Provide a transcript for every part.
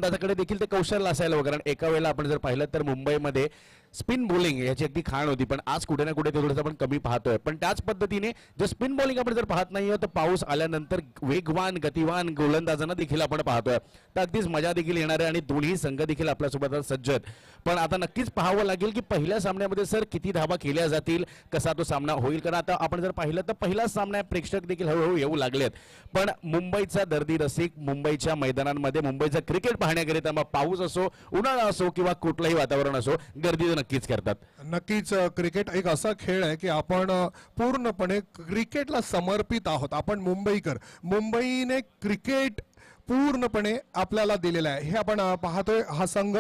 त्याच्याकडे देखील ते कौशल्य असायला हवं, कारण एका वेळेला आपण जर पाहिलं तर मुंबईमध्ये स्पिन बॉलिंग याची अगदी खाण होती, पण आज कुठे ना कुठे ते थोडंसं आपण कमी पाहतोय. पण त्याच पद्धतीने जर स्पिन बॉलिंग आपण जर पाहत नाही तर पाऊस आल्यानंतर वेगवान गतिवान गोलंदाजांना देखील आपण पाहतोय, तर अगदीच मजा देखील येणार आहे आणि दोन्ही संघ देखील आपल्यासोबत सज्ज आहेत. पण आता नक्कीच पाहावं लागेल की पहिल्या सामन्यामध्ये सर किती धावा केल्या जातील, कसा तो सामना होईल. कारण आता आपण जर पाहिलं तर पहिलाच सामना प्रेक्षक देखील हळूहळू येऊ लागलेत, पण मुंबईचा दर्दी रसिक मुंबईच्या मैदानांमध्ये मुंबईचं क्रिकेट पाहण्याकरिता मग पाऊस असो, उन्हाळा असो किंवा कुठलंही वातावरण असो, गर्दी नक्कीच करतात. नक्कीच क्रिकेट एक असा खेळ आहे की आपण पूर्णपणे क्रिकेटला समर्पित आहोत. आपण मुंबईने क्रिकेट पूर्णपणे आपल्याला दिलेला आहे. हे आपण पाहतोय. हा संघ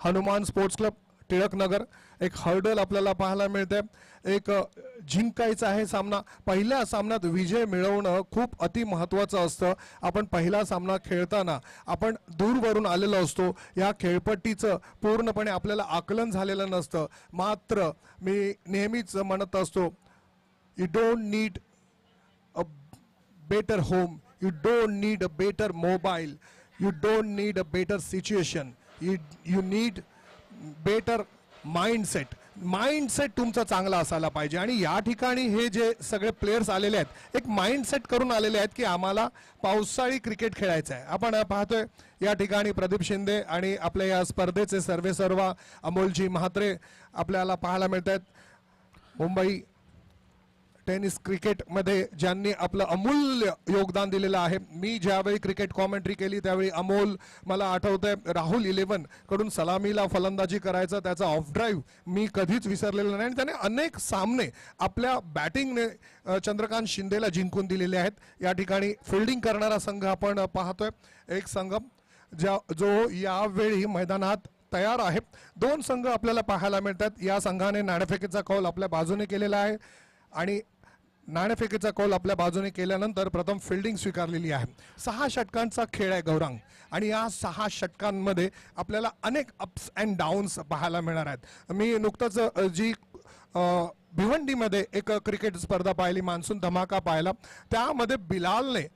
हनुमान स्पोर्ट्स क्लब टिळकनगर, एक हर्डल आपल्याला पाहायला मिळते. एक जिंकायचा आहे सामना. पहिल्या सामन्यात विजय मिळवणं खूप अति महत्त्वाचं असतं. आपण पहिला सामना खेळताना आपण दूरवरून आलेलो असतो, या खेळपट्टीचं पूर्णपणे आपल्याला आकलन झालेलं नसतं. मात्र मी नेहमीच म्हणत असतो, you don't need a better home, you don't need a better mobile, you don't need a better situation, you need better mindset तुमचा चांगला असायला पाहिजे. आणि या ठिकाणी हे जे सगळे प्लेयर्स आलेले आहेत एक माइंडसेट करून आलेले आहेत की आम्हाला पावसाळी क्रिकेट खेळायचं आहे. आपण पाहतोय या ठिकाणी प्रदीप शिंदे आणि आपल्या या स्पर्धेचे सर्वेसर्वा अमोलजी म्हात्रे आपल्याला पाहायला मिळत आहेत. मुंबई टेनिस क्रिकेटमध्ये ज्यांनी आपलं अमूल्य योगदान दिलेलं आहे. मी ज्यावेळी क्रिकेट कॉमेंट्री केली त्यावेळी अमोल, मला आठवतंय राहुल 11 कडून सलामीला फलंदाजी करायचा त्याचा ऑफ ड्राईव्ह मी कधीच विसरलेला नाही. आणि त्याने अनेक सामने आपल्या बॅटिंगने चंद्रकांत शिंदेला जिंकून दिलेले आहेत. या ठिकाणी फिल्डिंग करणारा संघ आपण पाहतोय, एक संघ जो यावेळी मैदानात तयार आहे. दोन संघ आपल्याला पाहायला मिळतात. या संघाने नाणेफेकीचा कौल आपल्या बाजूने केलेला आहे आणि नाणेफेकीचा कौल आपल्या बाजूने केल्यानंतर प्रथम फिल्डिंग स्वीकारलेली आहे. 6 षटकांचा खेळ आहे गौरांग, आणि या 6 षटकांमध्ये आपल्याला अनेक अप्स अँड डाऊन्स पाहायला मिळणार आहेत. मी नुकतंच जी भिवंडीमध्ये एक क्रिकेट स्पर्धा पाहिली, मान्सून धमाका पाहिला, त्यामध्ये बिलालने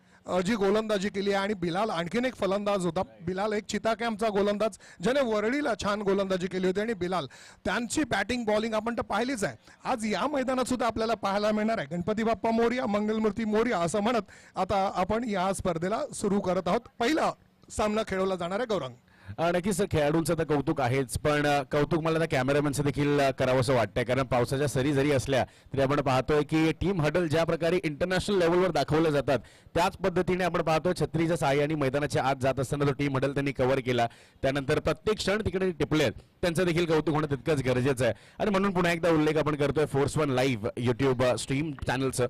जी गोलंदाजी केली आहे आणि बिलाल आणखीन एक फलंदाज होता. बिलाल एक चिताकॅम्पचा गोलंदाज ज्याने वरळीला छान गोलंदाजी केली होती, आणि बिलाल त्यांची बॅटिंग बॉलिंग आपण तर पाहिलीच आहे. आज या मैदानात सुद्धा आपल्याला पाहायला मिळणार आहे. गणपती बाप्पा मोरया, मंगलमूर्ती मोरया असं म्हणत आता आपण या स्पर्धेला सुरू करत आहोत. पहिला सामना खेळवला जाणार आहे गौरंग. नक्कीच सर, खेळाडूंचं तर कौतुक आहेच, पण कौतुक मला त्या कॅमेरामॅनचं देखील करावंसं वाटतंय. कारण पावसाच्या सरी जरी असल्या तरी आपण पाहतोय की टीम हडल ज्या प्रकारे इंटरनॅशनल लेवलवर दाखवलं जातात त्याच पद्धतीने आपण पाहतोय छत्रीच्या सहाय्याने मैदानाच्या आत जात असताना तो टीम हडल त्यांनी कव्हर केला. त्यानंतर प्रत्येक क्षण तिकडे टिपले, त्यांचं देखील कौतुक होणं तितकंच गरजेचं आहे. आणि म्हणून पुन्हा एकदा उल्लेख आपण करतोय force one live YouTube stream चॅनलचं.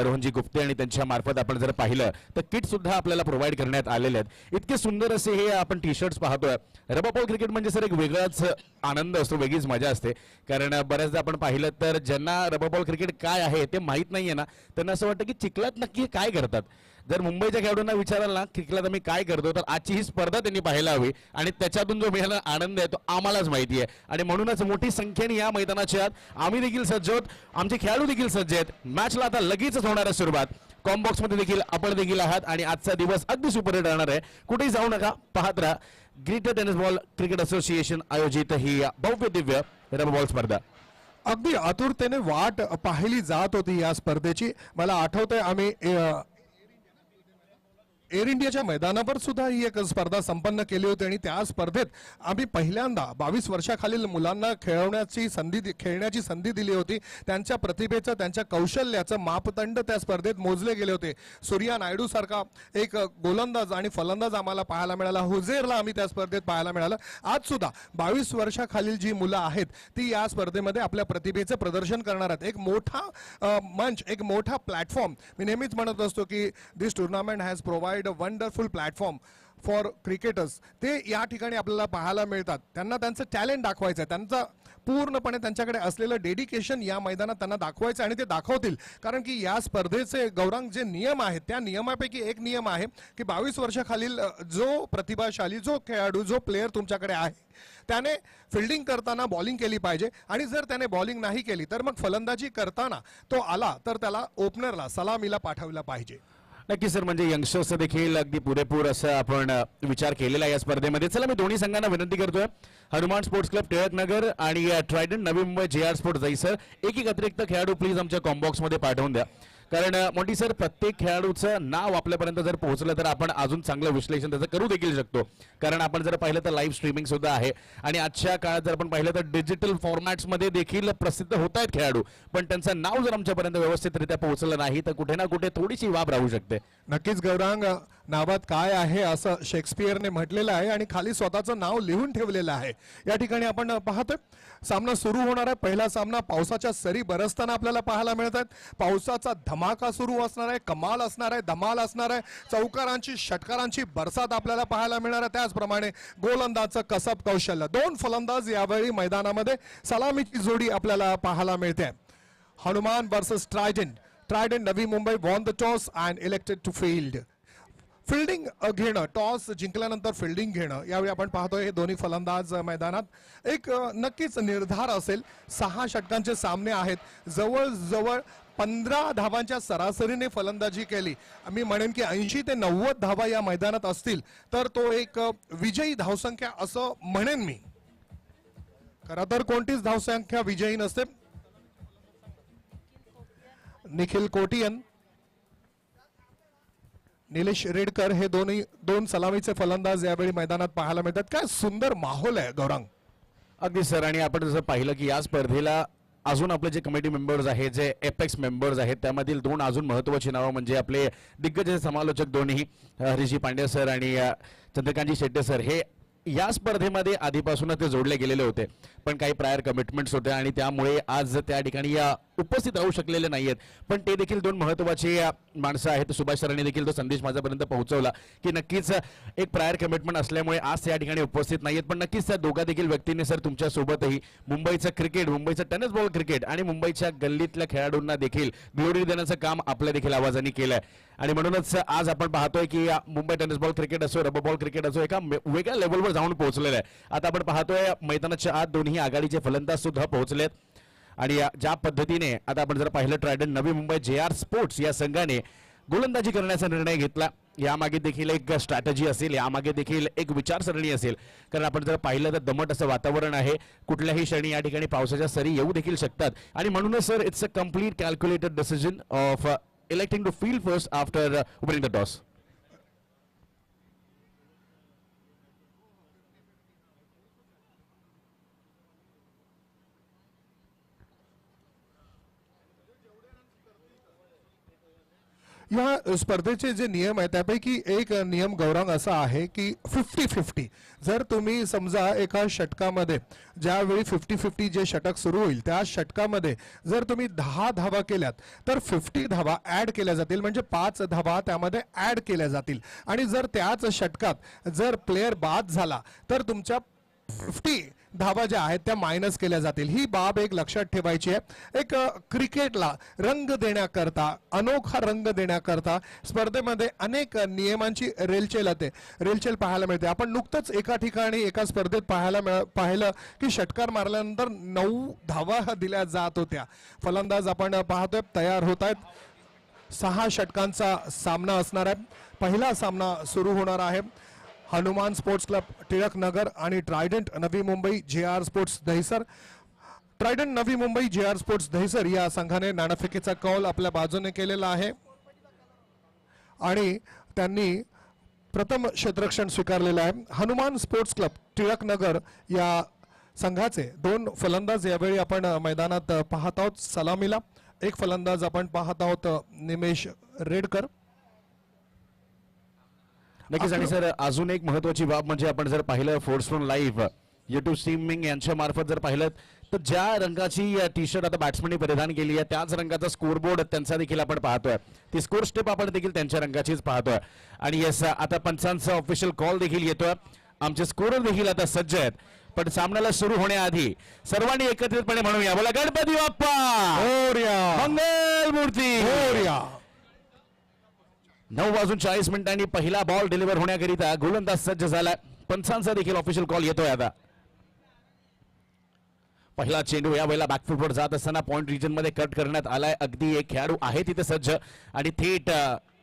रोहनजी गुप्ते आणि त्यांच्या मार्फत आपण जर पाहिलं तर किट सुद्धा आपल्याला प्रोव्हाइड करण्यात आलेले आहेत. इतके सुंदर असे हे आपण टी शर्ट्स पाहतोय. रबबॉल क्रिकेट म्हणजे सर एक वेगळाच आनंद असतो, वेगळीच मजा असते. कारण बऱ्याचदा आपण पाहिलं तर ज्यांना रबबॉल क्रिकेट काय आहे ते माहीत नाहीये ना, त्यांना असं वाटतं की चिखलात नक्की काय करतात. जर मुंबईच्या खेळाडूंना विचाराल ना चिखलात आम्ही काय करतो, तर आजची ही स्पर्धा त्यांनी पाहायला हवी, आणि त्याच्यातून जो मिळाला आनंद आहे तो आम्हालाच माहिती आहे. आणि म्हणूनच मोठी संख्येने या मैदानाच्या आत आम्ही देखील सज्ज आहोत, आमचे खेळाडू देखील सज्ज आहेत. मॅचला आता लगेचच होणार आहे सुरुवात. कॉम्बॉक्स मध्ये देखील आपण देखील आहात आणि आजचा दिवस अगदी सुपरहिट राहणार आहे. कुठेही जाऊ नका, पाहत राहा. Greater tennis ball cricket association आयोजित ही भव्य दिव्य रबबॉल स्पर्धा. अगदी आतुरतेने वाट पाहिली जात होती या स्पर्धेची. मला आठवतंय आम्ही एअर इंडियाच्या मैदानावर सुद्धा ही एक स्पर्धा संपन्न केली होती, आणि त्या स्पर्धेत आम्ही पहिल्यांदा 22 वर्षाखालील मुलांना खेळण्याची संधी दिली होती. त्यांच्या प्रतिभेचं, त्यांच्या कौशल्याचं मापदंड त्या स्पर्धेत मोजले गेले होते. सूर्या नायडू सारखा एक गोलंदाज आणि फलंदाज आम्हाला पाहायला मिळाला. हुझेरला आम्ही त्या स्पर्धेत पाहायला मिळालं. आज सुद्धा 22 वर्षाखालील जी मुलं आहेत ती या स्पर्धेमध्ये आपल्या प्रतिभेचं प्रदर्शन करणार आहेत. एक मोठा मंच, एक मोठा प्लॅटफॉर्म. मी नेहमीच म्हणत असतो की this tournament has provide a wonderful platform for cricketers. ते या ठिकाणी आपल्याला पाहायला मिळतात. त्यांना त्यांचं टॅलेंट दाखवायचं आहे, त्यांचा पूर्णपणे त्यांच्याकडे असलेलं डेडिकेशन या मैदानात त्यांना दाखवायचं, आणि ते दाखवतील. कारण की या स्पर्धेचे गौरांग जे नियम आहेत त्या नियमापैकी एक नियम आहे की 22 वर्षाखालील जो प्रतिभाशाली, जो खेळाडू, जो प्लेयर तुमच्याकडे आहे त्याने फिल्डिंग करताना बॉलिंग केली पाहिजे, आणि जर त्याने बॉलिंग नाही केली तर मग फलंदाजी करताना तो आला तर त्याला ओपनरला सलामीला पाठवला पाहिजे. नक्की सर, म्हणजे यंगस्टर्स देखील अगदी पुरेपूर असं आपण विचार केलेला आहे या स्पर्धेमध्ये. चला, मी दोन्ही संघांना विनंती करतोय, हनुमान स्पोर्ट्स क्लब टिळक नगर आणि Trident Navi Mumbai JR sports Dahisar, एक अतिरिक्त खेळाडू प्लीज आमच्या कॉम्बॉक्स मध्ये पाठवून द्या. कारण मोंटी सर, प्रत्येक खेळाडूचं नाव आपल्यापर्यंत जर पोहोचलं तर आपण अजून चांगलं विश्लेषण त्याचं करू देखील शकतो. कारण आपण जर पाहिलं तर लाईव्ह स्ट्रीमिंग सुद्धा आहे आणि आजच्या काळात जर आपण पाहिलं तर डिजिटल फॉर्मॅट्समध्ये देखील प्रसिद्ध होत आहेत खेळाडू, पण त्यांचं नाव जर आमच्यापर्यंत व्यवस्थितरित्या पोहोचलं नाही तर कुठे ना कुठे थोडीशी वाब राहू शकते. नक्कीच गौरांग, नावात काय आहे असं शेक्सपियरने म्हटलेलं आहे आणि खाली स्वतःचं नाव लिहून ठेवलेलं आहे. या ठिकाणी आपण पाहतोय सामना सुरू होणार आहे. पहिला सामना पावसाच्या सरी बरसताना आपल्याला पाहायला मिळत आहेत. पावसाचा धमाका सुरू असणार आहे, कमाल असणार आहे, धमाल असणार आहे. चौकारांची षटकारांची बरसात आपल्याला पाहायला मिळणार आहे. त्याचप्रमाणे गोलंदाजचं कसब कौशल्य. दोन फलंदाज यावेळी मैदानामध्ये सलामीची जोडी आपल्याला पाहायला मिळते. Hanuman versus Trident. Trident Navi Mumbai won the toss and elected to field. Fielding घेणं, टॉस जिंकल्यानंतर फिल्डिंग घेणं, यावेळी आपण पाहतोय हे दोन्ही फलंदाज मैदानात. एक नक्कीच निर्धार असेल. 6 षटकांचे सामने आहेत. जवळजवळ 15 धावांच्या सरासरीने फलंदाजी केली. मी म्हणेन की 80 ते 90 धावा या मैदानात असतील तर तो एक विजयी धावसंख्या असं म्हणेन मी. खरं तर कोणतीच धावसंख्या विजयी नसते. निखिल कोटियन, निलेश रेडकर हे दोन सलामीचे फलंदाज यावेळी मैदानात पाहायला मिळतात. काय सुंदर माहोल आहे गौरांग. अगदी सर, आणि आपण जसं पाहिलं की या स्पर्धेला अजून आपले जे कमिटी मेंबर्स आहेत, जे एपेक्स मेंबर्स आहेत, त्यामधील 2 अजून महत्त्वाची नावं म्हणजे आपले दिग्गज समालोचक दोन्ही हरीशजी पांडे सर आणि चंद्रकांतजी शेट्टे सर, हे या स्पर्धेमध्ये आधीपासूनच ते जोडले गेलेले होते, पण काही प्रायर कमिटमेंट्स होते आणि त्यामुळे आज त्या ठिकाणी उपस्थित राहू शकलेले नाहीयेत. पण ते देखील 2 महत्त्वाचे माणसं आहेत. सुभाष सरांनी देखील तो संदेश माझ्यापर्यंत पोहोचवला की नक्कीच एक प्रायर कमिटमेंट असल्यामुळे आज त्या ठिकाणी उपस्थित नाहीयेत, पण नक्कीच त्या दोघा देखील व्यक्तींनी सर तुमच्या सोबतही मुंबईचं क्रिकेट, मुंबईचं टेनिस बॉल क्रिकेट आणि मुंबईच्या गल्लीतल्या खेळाडूंना देखील ग्लोरी देण्याचं काम आपल्या देखील आवाजाने केलंय. आणि म्हणूनच आज आपण पाहतोय की मुंबई टेनिस बॉल क्रिकेट असो, रबर बॉल क्रिकेट असो, एका वेगळ्या लेवलवर जाऊन पोहोचलेलं आहे. आता आपण पाहतोय मैदानाच्या आत दोन्ही आघाडीचे फलंदाज सुद्धा पोहोचलेत आणि ज्या पद्धतीने आता आपण जर पाहिलं Trident Navi Mumbai JR sports या संघाने गोलंदाजी करण्याचा निर्णय घेतला. यामागे देखील एक स्ट्रॅटेजी असेल, यामागे देखील एक विचारसरणी असेल. कारण आपण जर पाहिलं तर दमट असं वातावरण आहे. कुठल्याही क्षणी या ठिकाणी पावसाच्या सरी येऊ देखील शकतात आणि म्हणूनच sir it's a complete calculated decision of electing to field first after winning the toss. या स्पर्धेचे जे नियम आहेत त्यापैकी एक नियम गौरांग असा आहे की 50-50. जर तुम्ही समजा एका षटकामध्ये ज्यावेळी 50-50 जे षटक सुरू होईल त्या षटकामध्ये जर तुम्ही 10 धावा केल्यात तर 50 धावा ऍड केल्या जातील, म्हणजे 5 धावा त्यामध्ये ऍड केल्या जातील. आणि जर त्याच षटकात जर प्लेयर बाद झाला तर तुमच्या 50 धावा ज्या आहेत त्या मायनस केल्या जातील. ही बाब एक लक्षात ठेवायची आहे. एक क्रिकेटला रंग देण्याकरता, अनोखा रंग देण्याकरता स्पर्धेमध्ये अनेक नियमांची रेलचेल पाहायला मिळते. आपण नुकतंच एका ठिकाणी एका स्पर्धेत पाहिलं की षटकार मारल्यानंतर 9 धावा दिल्या जात होत्या. फलंदाज आपण पाहतोय तयार होत आहेत. 6 षटकांचा सामना असणार आहे. पहिला सामना सुरू होणार आहे. हनुमान स्पोर्ट्स क्लब टिळक नगर आणि Trident Navi Mumbai JR sports Dahisar. Trident Navi Mumbai JR sports Dahisar या संघाने नाणेफेकीचा कौल आपल्या बाजूने केलेला आहे आणि त्यांनी प्रथम क्षेत्ररक्षण स्वीकारलेलं आहे. हनुमान स्पोर्ट्स क्लब टिळक नगर या संघाचे 2 फलंदाज यावेळी आपण मैदानात पाहत आहोत. सलामीला एक फलंदाज आपण पाहत आहोत, निमेश रेडकर. नक्कीच. आणि सर अजून एक महत्वाची बाब म्हणजे आपण जर पाहिलं फोर्सफ्रॉम लाईव्ह YouTube स्ट्रीमिंग यांच्या मार्फत जर पाहिलं तर ज्या रंगाची टी शर्ट आता बॅट्समनने परिधान केली आहे त्याच रंगाचा स्कोरबोर्ड त्यांचा देखील आपण पाहतोय. ती स्कोर स्टेप आपण देखील त्यांच्या रंगाचीच पाहतोय. आणि येस, आता पंचांचा ऑफिशियल कॉल देखील येतोय. आमचे स्कोरर देखील आता सज्ज आहेत. पण सामन्याला सुरू होण्याआधी सर्वांनी एकत्रितपणे म्हणूया, बोला गणपती बाप्पा मोरया, मंगल मूर्ती मोरया. 9:40 पहिला बॉल डिलिव्हर होण्याकरिता गोलंदाज सज्ज झाला. पंचांचा देखील ऑफिशियल कॉल येतोय. आता पहिला चेंडू या वेळेला बॅकफुटवर जात असताना पॉइंट रिजन मध्ये कट करण्यात आलाय. अगदी एक खेळाडू आहे तिथे सज्ज आणि थेट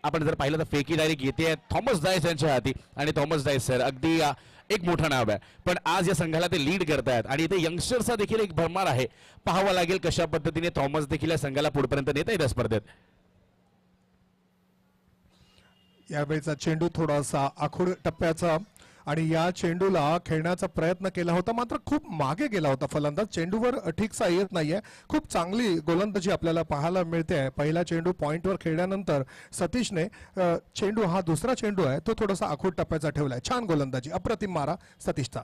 आपण जर पाहिलं तर फेकी डायरेक्ट येते थॉमस डायस यांच्या हाती आणि थॉमस डायस सर अगदी एक मोठं नाव आहे, पण आज या संघाला ते लीड करतायत आणि इथे यंगस्टर्सचा देखील एक भरमार आहे. पाहावं लागेल कशा पद्धतीने थॉमस देखील या संघाला पुढपर्यंत नेता येत स्पर्धेत. यावेळीचा चेंडू थोडासा आखूड टप्प्याचा आणि या चेंडूला खेळण्याचा प्रयत्न केला होता, मात्र खूप मागे गेला होता फलंदाज. चेंडूवर ठीकसा येत नाहीये. खूप चांगली गोलंदाजी आपल्याला पाहायला मिळते. पहिला चेंडू पॉइंटवर खेळल्यानंतर सतीशने चेंडू हा दुसरा चेंडू आहे तो थोडासा आखूड टप्प्याचा ठेवलाय. छान गोलंदाजी, अप्रतिम मारा सतीशचा.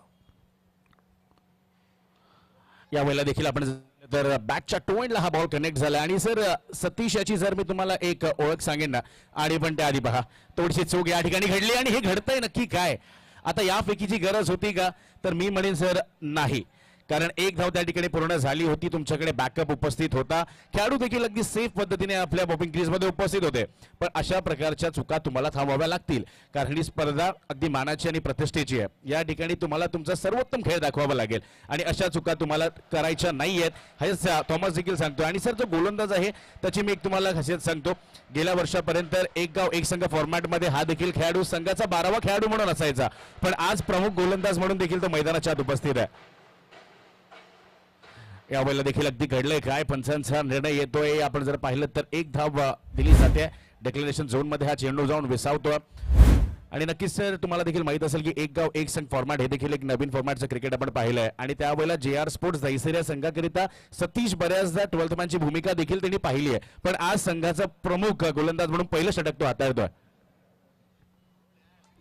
यावेळेला देखील आपण तर बॅकच्या टोएंडला हा बॉल कनेक्ट झाला आणि सर सतीश याची जर मी तुम्हाला एक ओळख सांगेन ना, आणि पण त्याआधी पहा थोडीशी चूक या ठिकाणी घडली आणि हे घडतंय नक्की काय. आता या फेकीची गरज होती का, तर मी म्हणेन सर नाही, कारण एक धाव त्या ठिकाणी पूर्ण झाली होती. तुमच्याकडे बॅकअप उपस्थित होता, खेळाडू देखील अगदी सेफ पद्धतीने आपल्या बॉबिंग क्रीजमध्ये उपस्थित होते. पण अशा प्रकारच्या चुका तुम्हाला थांबवाव्या लागतील, कारण ही स्पर्धा अगदी मानाची आणि प्रतिष्ठेची आहे. या ठिकाणी तुम्हाला तुमचा सर्वोत्तम खेळ दाखवावा लागेल आणि अशा चुका तुम्हाला करायच्या नाहीयेत, हे थॉमस देखील सांगतो. आणि सर जो गोलंदाज आहे त्याची मी एक तुम्हाला खासियत सांगतो. गेल्या वर्षापर्यंत एक गाव एक संघ फॉर्मॅटमध्ये हा देखील खेळाडू संघाचा 12वा खेळाडू म्हणून असायचा, पण आज प्रमुख गोलंदाज म्हणून देखील तो मैदानाच्या आत उपस्थित आहे. यावेळेला देखील अगदी घडलंय काय, पंचांचा निर्णय येतोय. आपण जर पाहिलं तर एक धाव दिली जाते. डेक्लेरेशन झोन मध्ये हा चेंडू जाऊन विसावतो आणि नक्कीच सर तुम्हाला देखील माहित असेल की एक गाव एक संघ फॉर्मॅट हे देखील एक नवीन फॉर्मॅटचं क्रिकेट आपण पाहिलंय आणि त्यावेळेला JR स्पोर्ट्स दहिसर या संघाकरिता सतीश बऱ्याचदा 12th मॅनची भूमिका देखील त्यांनी पाहिली आहे, पण आज संघाचा प्रमुख गोलंदाज म्हणून पहिलं षटक तो हाताळतोय.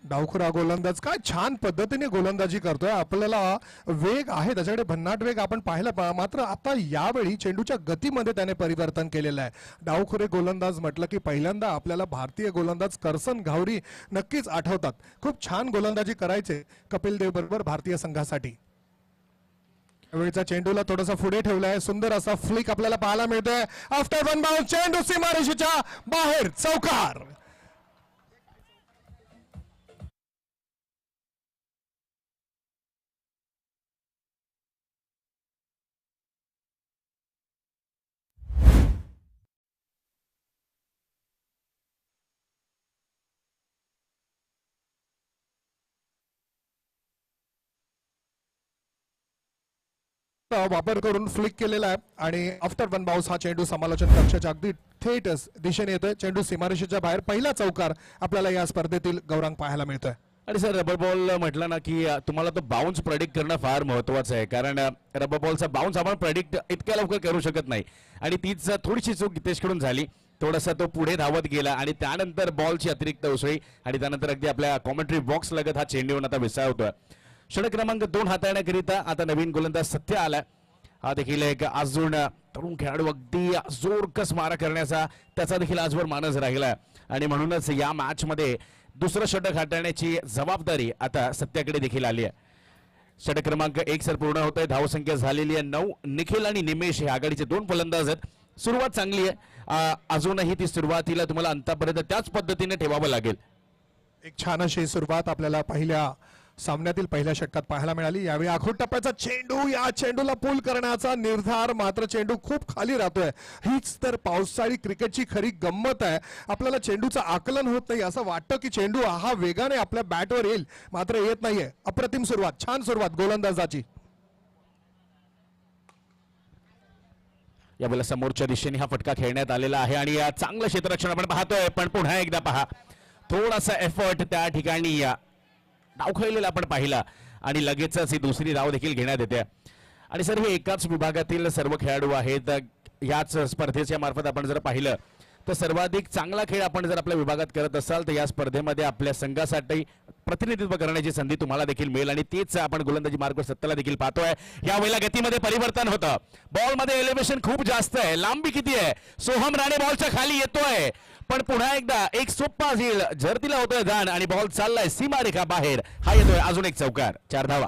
डावखुरा गोलंदाज काय छान पद्धतीने गोलंदाजी करतोय. आपल्याला वेग आहे त्याच्याकडे, भन्नाट वेग आपण पाहिला, मात्र आता यावेळी चेंडूच्या गतीमध्ये त्याने परिवर्तन केलेलं आहे. डावखुरे गोलंदाज म्हटलं की पहिल्यांदा आपल्याला भारतीय गोलंदाज करसन घावरी नक्कीच आठवतात. खूप छान गोलंदाजी करायचे कपिल देव बरोबर भारतीय संघासाठी. यावेळीचा चेंडूला थोडासा पुढे ठेवलाय, सुंदर असा फ्लिक आपल्याला पाहायला मिळतोय. आफ्टर वन बाउंस चेंडू सीमारेषेच्या बाहेर, चौकार. वापर करून फ्लिक केलेला आहे आणि आफ्टर वन बाउन्स हा चेंडू समालोचन कक्षाच्या अगदी थेट दिशेने येतोय. चेंडू सीमारेषेच्या बाहेर, पहिला चौकार आपल्याला या स्पर्धेतील गौरंग पाहायला मिळतोय. आणि सर रबर बॉल म्हटलं ना की तुम्हाला तो बाउन्स प्रेडिक्ट करणं फार महत्वाचं आहे, कारण रबर बॉलचा बाउन्स आपण प्रेडिक्ट इतक्या लवकर करू शकत नाही आणि तीच थोडीशी चूक गितेशकडून झाली. थोडासा तो पुढे धावत गेला आणि त्यानंतर बॉलची अतिरिक्त उसळी आणि त्यानंतर अगदी आपल्या कॉमेंट्री बॉक्स लगत हा चेंडू येऊन आता विसावतोय. षटक क्रमांक 2 हाताळण्याकरिता आता नवीन गोलंदाज सत्य आलाय. हा देखील एक अजून तरुण खेळाडू, अगदी जोरकस मारा करण्याचा त्याचा देखील आजवर मानस राहिला आणि म्हणूनच या मॅच मध्ये दुसरं षटक हाताळण्याची जबाबदारी आता सत्याकडे देखील आली आहे. षटक क्रमांक 1 सर पूर्ण होतोय. धावसंख्या झालेली आहे 9. निखिल आणि निमेश हे आघाडीचे 2 फलंदाज आहेत. सुरुवात चांगली आहे, अजूनही ती सुरुवातीला तुम्हाला अंतापर्यंत त्याच पद्धतीने ठेवावं लागेल. एक छान अशी सुरुवात आपल्याला पहिल्या सामन्यातील पहिल्या षटकात पाहायला मिळाली. यावेळी आखूड टप्प्याचा चेंडू, या चेंडूला पूल करण्याचा निर्धार, मात्र चेंडू खूप खाली राहतोय. हीच तर पावसाळी क्रिकेटची खरी गंमत आहे. आपल्याला चेंडूचं आकलन होत नाही, असं वाटतं की चेंडू हा वेगाने आपल्या बॅटवर येईल, मात्र येत नाहीये. अप्रतिम सुरुवात, छान सुरुवात गोलंदाजाची. यावेळेला समोरच्या दिशेने हा फटका खेळण्यात आलेला आहे आणि चांगलं क्षेत्ररक्षण आपण पाहतोय, पण पुन्हा एकदा पहा थोडासा एफर्ट त्या ठिकाणी धाव खेळलेला आपण पाहिला आणि लगेचच ही दुसरी धाव देखील घेण्यात येते. आणि सर हे एकाच विभागातील सर्व खेळाडू आहेत. याच स्पर्धेच्या मार्फत आपण जर पाहिलं तर सर्वाधिक चांगला खेळ आपण जर आपल्या विभागात करत असाल तर या स्पर्धेमध्ये आपल्या संघासाठी प्रतिनिधित्व करण्याची संधी तुम्हाला देखील मिळेल आणि तेच आपण गोलंदाजी मार्ग सत्ताला देखील पाहतोय. यावेळेला गतीमध्ये परिवर्तन होतं, बॉलमध्ये एलिव्हेशन खूप जास्त आहे, लांबी किती आहे, सोहम राणे बॉलच्या खाली येतोय, पण पुन्हा एकदा एक सोप्पा झील झरतीला होतोय जाण आणि बॉल चाललाय सीमारेखा बाहेर. हा येतोय अजून एक चौकार, 4 धावा.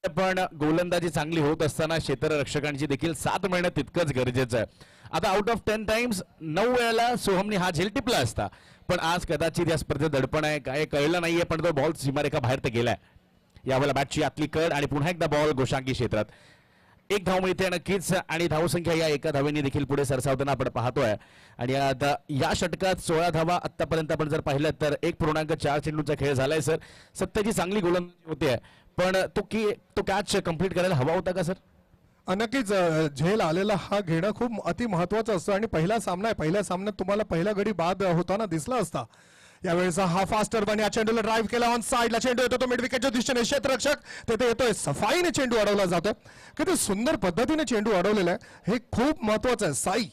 पण गोलंदाजी चांगली होत असताना क्षेत्ररक्षकांची देखील साथ मिळणं तितकंच गरजेचं आहे. आता आउट ऑफ 10 टाइम्स 9 वेळेला सोहमने हा झेल टिपला असता, पण आज कदाचित या स्पर्धेत दडपण आहे काय कळलं नाहीये, पण तो बॉल सीमारेखा बाहेर तर गेलाय. यावेळेला बॅटची आतली कड आणि पुन्हा एकदा बॉल गोशांकी क्षेत्रात. एक धाव मिळते नक्कीच आणि धावसंख्या या एका धावेने देखील पुढे सरसावताना आपण पाहतोय. आणि आता या षटकात 16 धावा आतापर्यंत आपण जर पाहिलं तर 1.4 चेंडूचा खेळ झालाय सर. सत्याची चांगली गोलंदाजी होते, पण तो कॅच कंप्लीट करायला हवा होता का सर? नक्कीच झेल आलेला हा घेणं खूप अति महत्वाचं असतं आणि पहिला सामना आहे. पहिल्या सामन्यात तुम्हाला पहिला गडी बाद होताना दिसला असता. यावेळेचा हा फास्टर बन या चेंडूला ड्राईव्ह केला ऑन साईडला चेंडू येतो तो मिड विकेटच्या दिशेने क्षेत्ररक्षक तिथे येतोय सफाईने चेंडू अडवला जातोय. किती सुंदर पद्धतीने चेंडू अडवलेला आहे हे खूप महत्वाचं आहे. साई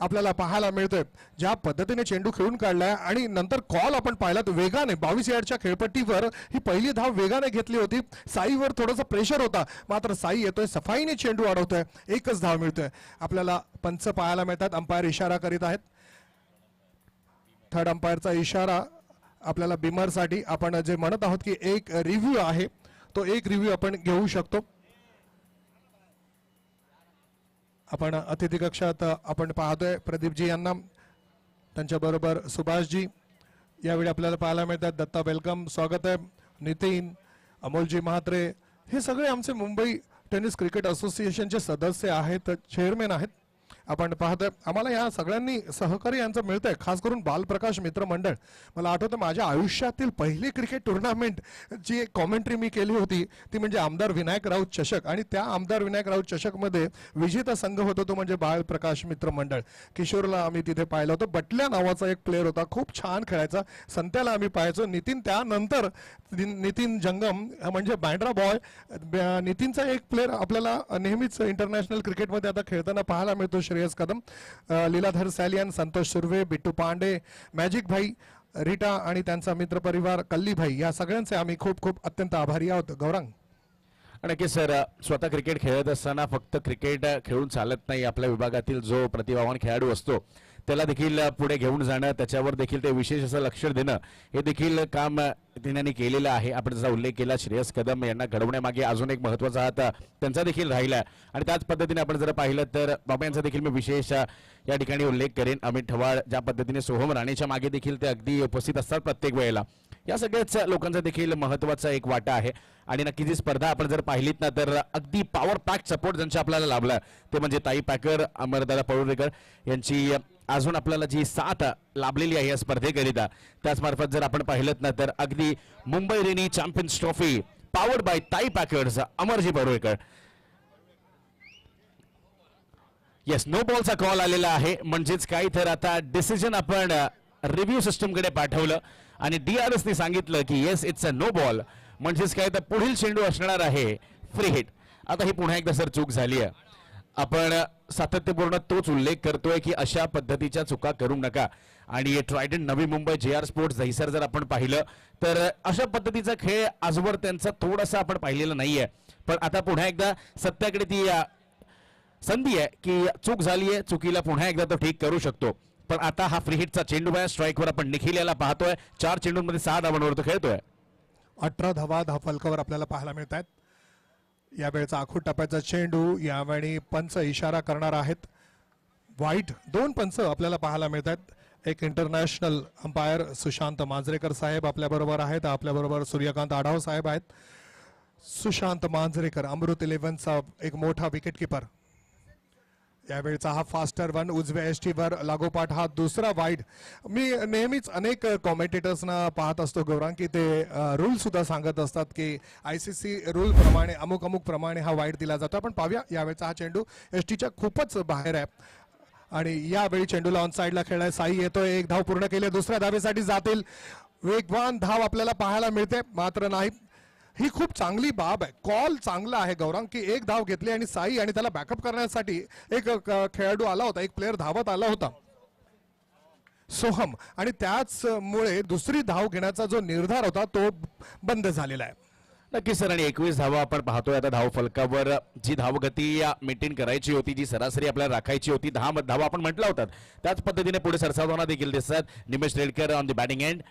आपल्याला पाहायला मिळतोय ज्या पद्धतीने चेंडू खेळून काढलाय आणि नंतर कॉल आपण पाहिला तर वेगाने 22 यार्डच्या खेळपट्टीवर ही पहिली धाव वेगाने घेतली होती. साईवर थोडंसं प्रेशर होता, मात्र साई येतोय सफाईने चेंडू अडवतोय. एकच धाव मिळतोय. आपल्याला पंच पाहायला मिळतात. अंपायर इशारा करीत आहेत. थर्ड अंपायरचा इशारा आपल्याला बिमरसाठी आपण जे म्हणत आहोत की एक रिव्ह्यू आहे तो एक रिव्ह्यू आपण घेऊ शकतो. आपण अतिथी कक्षात आपण पाहतोय प्रदीपजी यांना, त्यांच्याबरोबर सुभाषजी यावेळी आपल्याला पाहायला मिळतात. दत्ता वेलकम, स्वागत आहे. नितीन, अमोलजी म्हात्रे हे सगळे आमचे मुंबई टेनिस क्रिकेट असोसिएशनचे सदस्य आहेत, चेअरमॅन आहेत. आपण पाहतोय आम्हाला या सगळ्यांनी सहकार्य यांचं मिळतंय, खास करून बालप्रकाश मित्र मंडळ. मला आठवतं माझ्या आयुष्यातील पहिली क्रिकेट टुर्नामेंट जी कॉमेंट्री मी केली होती ती म्हणजे आमदार विनायक राऊत चषक, आणि त्या आमदार विनायक राऊत चषक मध्ये विजेता संघ होता तो म्हणजे बालप्रकाश मित्र मंडळ. किशोरला आम्ही तिथे पाहिलं होतं. बटल्या नावाचा एक प्लेअर होता, खूप छान खेळायचा. संत्याला आम्ही पाहायचो. नितीन त्यानंतर नितीन जंगम म्हणजे बँड्रा बॉय. नितीनचा एक प्लेअर आपल्याला नेहमीच इंटरनॅशनल क्रिकेटमध्ये आता खेळताना पाहायला मिळतो, श्रेयस कदम, लीलाधर सॅलियन, संतोष सुर्वे, बिट्टू पांडे, मॅजिक भाई, रीटा आणि त्यांचा मित्र परिवार कल्ली भाई, या सगळ्यांचे आम्ही खूप खूप अत्यंत आभारी आहोत. गौरंग नक्की सर, स्वतः क्रिकेट खेळत असताना फक्त क्रिकेट खेळून चालत नाही. आपल्या विभागातील जो प्रतिभावान खेळाडू असतो त्याला देखील पुढे घेऊन जाणं, त्याच्यावर देखील ते विशेष असं लक्ष देणं हे देखील काम त्यांनी केलेलं आहे. आपण जसा उल्लेख केला श्रेयस कदम यांना घडवण्यामागे अजून एक महत्त्वाचा हात त्यांचा देखील राहिला. आणि त्याच पद्धतीने आपण जर पाहिलं तर बाबा यांचा देखील मी विशेष या ठिकाणी उल्लेख करेन. अमित ठवाळ ज्या पद्धतीने सोहम राणेच्या मागे देखील ते अगदी उपस्थित असतात प्रत्येक वेळेला, या सगळ्याच लोकांचा देखील महत्त्वाचा एक वाटा आहे. आणि नक्की जी स्पर्धा आपण जर पाहिलीत ना तर अगदी पॉवर पॅक सपोर्ट ज्यांचा आपल्याला लाभला ते म्हणजे ताई पॅकर, अमरदादा पळुरेकर यांची अजून आपल्याला जी साथ लाभलेली आहे या स्पर्धेकरिता, त्याच मार्फत जर आपण पाहिलं ना तर अगदी Mumbai rainy champions trophy powered by ताई पॅकर्स, अमरजी पळुरेकर. येस, नो बॉलचा कॉल आलेला आहे, म्हणजेच काय तर आता डिसिजन आपण रिव्ह्यू सिस्टम कडे पाठवलं आणि DRS ने सांगितलं की yes it's a no ball, म्हणजेच काय तर पुढील चेंडू असणार आहे फ्री हिट. आता ही पुन्हा एकदा सर चूक झाली आहे. आपण सातत्यपूर्ण तोच उल्लेख करतोय की अशा पद्धतीच्या चुका करू नका. आणि Trident Navi Mumbai JR sports Dahisar जर आपण पाहिलं तर अशा पद्धतीचा खेळ आजवर त्यांचा थोडासा आपण पाहिलेला नाहीये. पण आता पुन्हा एकदा सत्याकडे ती संधी आहे की चूक झाली आहे, चुकीला पुन्हा एकदा तो ठीक करू शकतो. पण आता हा फ्री हिटचा चेंडू आहे, स्ट्राईकवर आपण निखिल याला पाहतोय. 4 चेंडूंमध्ये 6 धावांवर तो खेळतोय. 18 धावा धावफलकावर आपल्याला पाहायला मिळत आहेत. यावेळेचा आखूड टप्प्याचा चेंडू यावेळी पंच इशारा करणार आहेत. वाईट 2 पंच आपल्याला पाहायला मिळत आहेत. एक इंटरनॅशनल अंपायर सुशांत मांजरेकर साहेब आपल्या बरोबर आहेत. आपल्या बरोबर सूर्यकांत आढाव साहेब आहेत. सुशांत मांजरेकर अमृत 11चा एक मोठा विकेट किपर. यावेळेचा हा फास्टर वन उजव्या एसटीवर लागोपाठ हा दुसरा वाईड. मी नेहमीच अनेक कॉमेंटेटर्सना पाहत असतो गौरांग की ते रूल सुद्धा सांगत असतात की ICC रूल प्रमाणे अमुक अमुक प्रमाणे हा वाईड दिला जातो. आपण पाहूया यावेळेचा हा चेंडू एसटीच्या खूपच बाहेर आहे आणि यावेळी चेंडूला ऑन साईडला खेळलाय. साई येतोय, 1 धाव पूर्ण केली, दुसऱ्या धावेसाठी जातील. वेगवान धाव आपल्याला पाहायला मिळते, मात्र नाही. ही खूप चांगली बाब आहे, कॉल चांगला आहे गौरांग की 1 धाव घेतली आणि साई आणि त्याला बॅकअप करण्यासाठी एक खेळाडू आला होता, एक प्लेअर धावत आला होता सोहम, आणि त्याचमुळे दुसरी धाव घेण्याचा जो निर्धार होता तो बंद झालेला आहे. नक्की सर, आणि 21 धावा आपण पाहतोय आता धाव फलकावर. जी धावगती मेंटेन करायची होती, जी सरासरी आपल्याला राखायची होती, 10 धावा आपण म्हटला होता, त्याच पद्धतीने पुढे सरसावताना देखील दिसतात. Nimesh Redkar on the batting end.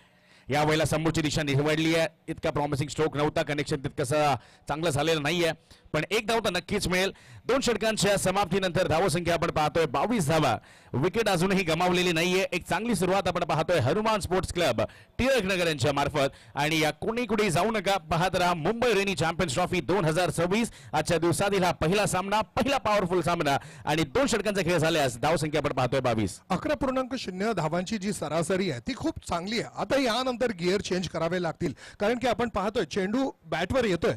यावेळेला समोरची दिशा निवडली आहे. इतका प्रॉमिसिंग स्ट्रोक नव्हता, कनेक्शन तितकंसं चांगलं झालेलं नाहीये, पण एक धाव तर नक्कीच मिळेल. 2 षटकांच्या समाप्तीनंतर धावसंख्या आपण पाहतोय 22 धावा. विकेट अजूनही गमावलेली नाहीये. एक चांगली सुरुवात आपण पाहतोय हनुमान स्पोर्ट्स क्लब टिळक नगर यांच्या मार्फत. आणि या कोणी कुठे जाऊ नका, पाहत राहा मुंबई रेनी चॅम्पियन्स ट्रॉफी 2026. आजच्या दिवसातील हा पहिला सामना, पहिला पॉवरफुल सामना आणि 2 षटकांचा खेळ झाल्यास धावसंख्या आपण पाहतोय 22. 11.0 धावांची जी सरासरी आहे ती खूप चांगली आहे. आता यानंतर गिअर चेंज करावे लागतील, कारण की आपण पाहतोय चेंडू बॅटवर येतोय.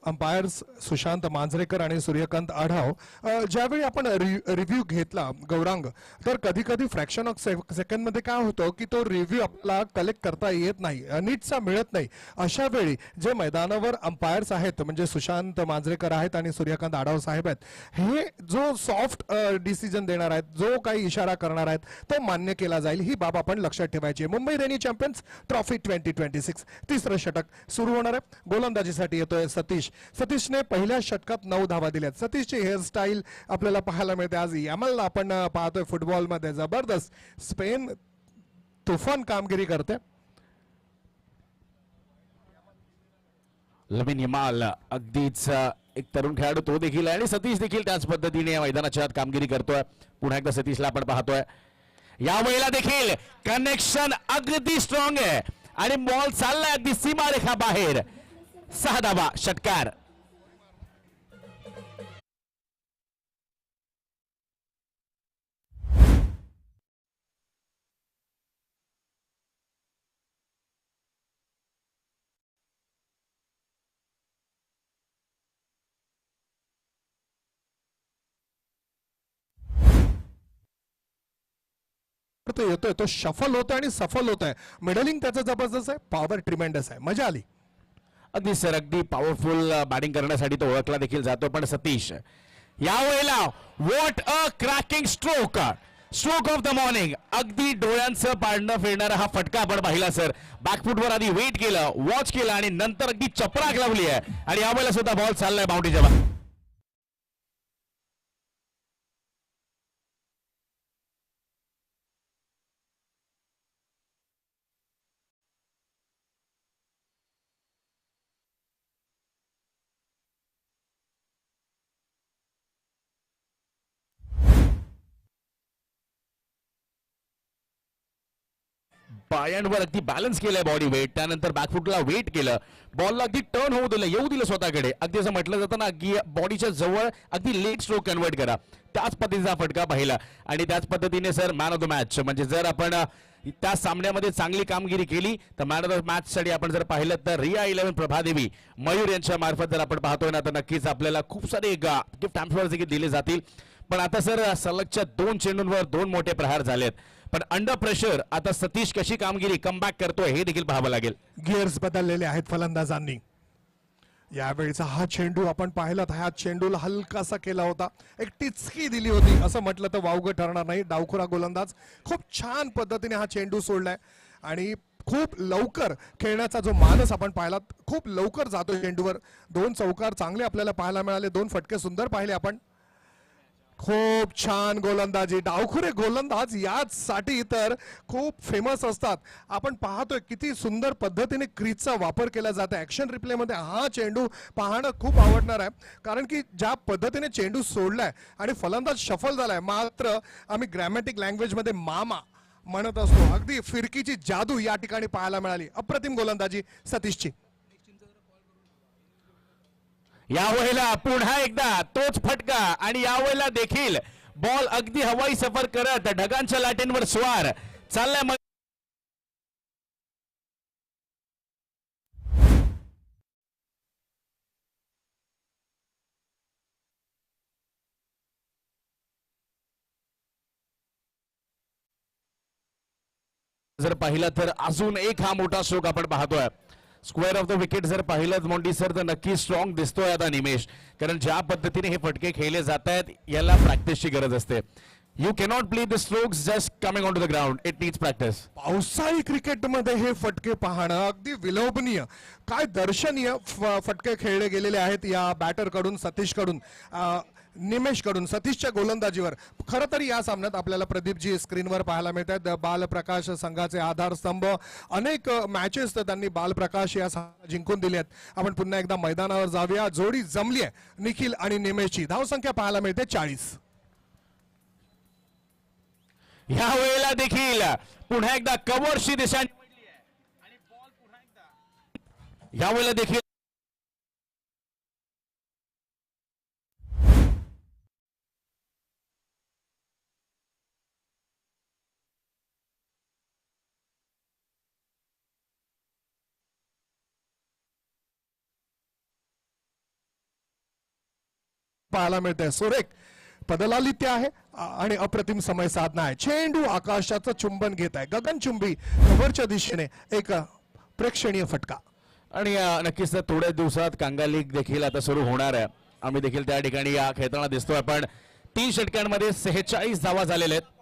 अंपायर्स सुशांत मांजरेकर आणि सूर्यकांत आढाव. ज्यावेळी आपण रिव्ह्यू घेतला गौरांग, तर कधी कधी फ्रॅक्शन ऑफ सेकंड मध्ये काय होतं की तो रिव्ह्यू आपला कलेक्ट करता येत नाही, नीटचा मिळत नाही. अशा वेळी जे मैदानावर अंपायर्स आहेत, म्हणजे सुशांत मांजरेकर आहेत आणि सूर्यकांत आढाव साहेब आहेत, हे जो सॉफ्ट डिसिजन देणार आहेत, जो काही इशारा करणार आहेत, तो मान्य केला जाईल. ही बाब आपण लक्षात ठेवायची. मुंबई रेनी चॅम्पियन्स ट्रॉफी 2026 तिसरं षटक सुरू होणार आहे. गोलंदाजीसाठी येतोय सतीश. सतीशने पहिल्या षटकात 9 धावा दिल्यात. सतीशची हेअरस्टाईल आपल्याला पाहायला मिळते. आज यामलला आपण पाहतोय फुटबॉलमध्ये जबरदस्त स्पेन तुफान कामगिरी करते. लमिन यमाल अगदीच एक तरुण खेळाडू तो देखील आहे आणि सतीश देखील त्याच पद्धतीने या मैदानाच्या आत कामगिरी करतोय. पुन्हा एकदा सतीशला आपण पाहतोय. यावेळेला देखील कनेक्शन अगदी स्ट्रॉंग आहे आणि बॉल चाललाय अगदी सीमारेखा बाहेर. 6 धावा षटकार. तो येतोय, तो शफल होतोय आणि सफल होत आहे. मिडलिंग त्याचं जबरदस्त आहे, पॉवर ट्रिमेंडस आहे, मजा आली. अगदी सर, अगदी पॉवरफुल बॅटिंग करण्यासाठी तो ओळखला देखील जातो. पण सतीश यावेळेला what a cracking stroke, stroke of the morning. अगदी डोळ्यांचं पाडणं फिरणारा हा फटका आपण पाहिला सर. बॅकफुटवर आधी वेट केलं, वॉच केलं आणि नंतर अगदी चपराक लावली आहे आणि यावेळेला सुद्धा बॉल चाललाय बाउंड्रीच्या बाहेर. पायांवर अगदी बॅलन्स केलंय बॉडी वेट, त्यानंतर बॅकफुटला वेट केलं, बॉलला अगदी टर्न होऊ दिलं, येऊ दिलं स्वतःकडे. अगदी असं म्हटलं जातं ना, अगदी बॉडीच्या जवळ अगदी लेट स्ट्रोक कन्वर्ट करा. त्याच पद्धतीचा फटका पाहिला आणि त्याच पद्धतीने sir man of the match, म्हणजे जर आपण त्या सामन्यामध्ये चांगली कामगिरी केली तर मॅन ऑफ द मॅच साठी आपण जर पाहिलं तर रिया 11 प्रभादेवी मयूर यांच्या मार्फत जर आपण पाहतोय ना, तर नक्कीच आपल्याला खूप सारे गिफ्ट हॅम्पर्स देखील दिले जातील. पण आता सर सलगच्या 2 चेंडूंवर 2 मोठे प्रहार झालेत. पण अंडर प्रेशर आता सतीश कशी कामगिरी कमबॅक करतोय हे देखील पाहावं लागेल. गिअर्स बदललेले आहेत फलंदाजांनी. यावेळीचा हा चेंडू आपण पाहिला, ह्या चेंडूला हलकासा केला होता, एक टिचकी दिली होती, असं म्हटलं तर वावगं ठरणार नाही. डावखुरा गोलंदाज खूप छान पद्धतीने हा चेंडू सोडलाय आणि खूप लवकर खेळण्याचा जो मानस आपण पाहिला, खूप लवकर जातो चेंडूवर. 2 चौकार चांगले आपल्याला पाहायला मिळाले, 2 फटके सुंदर पाहिले आपण. खूप छान गोलंदाजी. डावखुरे गोलंदाज याचसाठी तर खूप फेमस असतात. आपण पाहतोय किती सुंदर पद्धतीने क्रीजचा वापर केला जातो. ऍक्शन रिप्ले मध्ये हा चेंडू पाहणं खूप आवडणार आहे, कारण की ज्या पद्धतीने चेंडू सोडलाय आणि फलंदाज शफल झालाय. मात्र आम्ही ग्रॅमॅटिक लँग्वेज मध्ये मामा म्हणत असतो, अगदी फिरकीची जादू या ठिकाणी पाहायला मिळाली. अप्रतिम गोलंदाजी सतीशची. यावेळेला पुन्हा एकदा तोच फटका आणि यावेळेला देखील बॉल अगदी हवाई सफर करत ढगांच्या लाटेंवर स्वार चाललाय. जर पाहिलं तर अजून एक हा मोठा स्ट्रोक आपण पाहतोय. स्क्वेअर ऑफ द विकेट जर पाहिलं मोंडी सर तर नक्की स्ट्रॉंग दिसतोय आता निमेश, कारण ज्या पद्धतीने हे फटके खेळले जात आहेत याला प्रॅक्टिसची गरज असते. You cannot play the strokes just coming on to the ground, it needs practice. पावसाळी क्रिकेटमध्ये हे फटके पाहणं अगदी विलोभनीय, काय दर्शनीय फटके खेळले गेलेले आहेत या बॅटर कडून, सतीश कडून, निमेश कडून, सतीशच्या गोलंदाजीवर. खरं तर या सामन्यात आपल्याला प्रदीपजी स्क्रीनवर पाहायला मिळतात बालप्रकाश संघाचे आधारस्तंभ. अनेक मॅचेस तर त्यांनी बालप्रकाश या जिंकून दिले आहेत. आपण पुन्हा एकदा मैदानावर जाऊया. जोडी जमली आहे निखिल आणि निमेशची. धावसंख्या पाहायला मिळते 40. ह्या वेळेला देखील पुन्हा एकदा कव्हरची दिशा निवडली आहे आणि बॉल पुन्हा एकदा ह्या वेळेला देखील पाहायला मिळते. सुरेख पदलालित्य आहे आणि अप्रतिम समय साधना आहे. चेंडू आकाशाचं चुंबन घेत आहे, गगनचुंबी कव्हरच्या दिशेने एक प्रेक्षणीय फटका. आणि नक्कीच थोड्या दिवसात कांगा लीग देखील आता सुरू होणार आहे. आम्ही देखील त्या ठिकाणी या खेळताना दिसतोय. पण 3 षटकांमध्ये 46 धावा झालेल्या आहेत.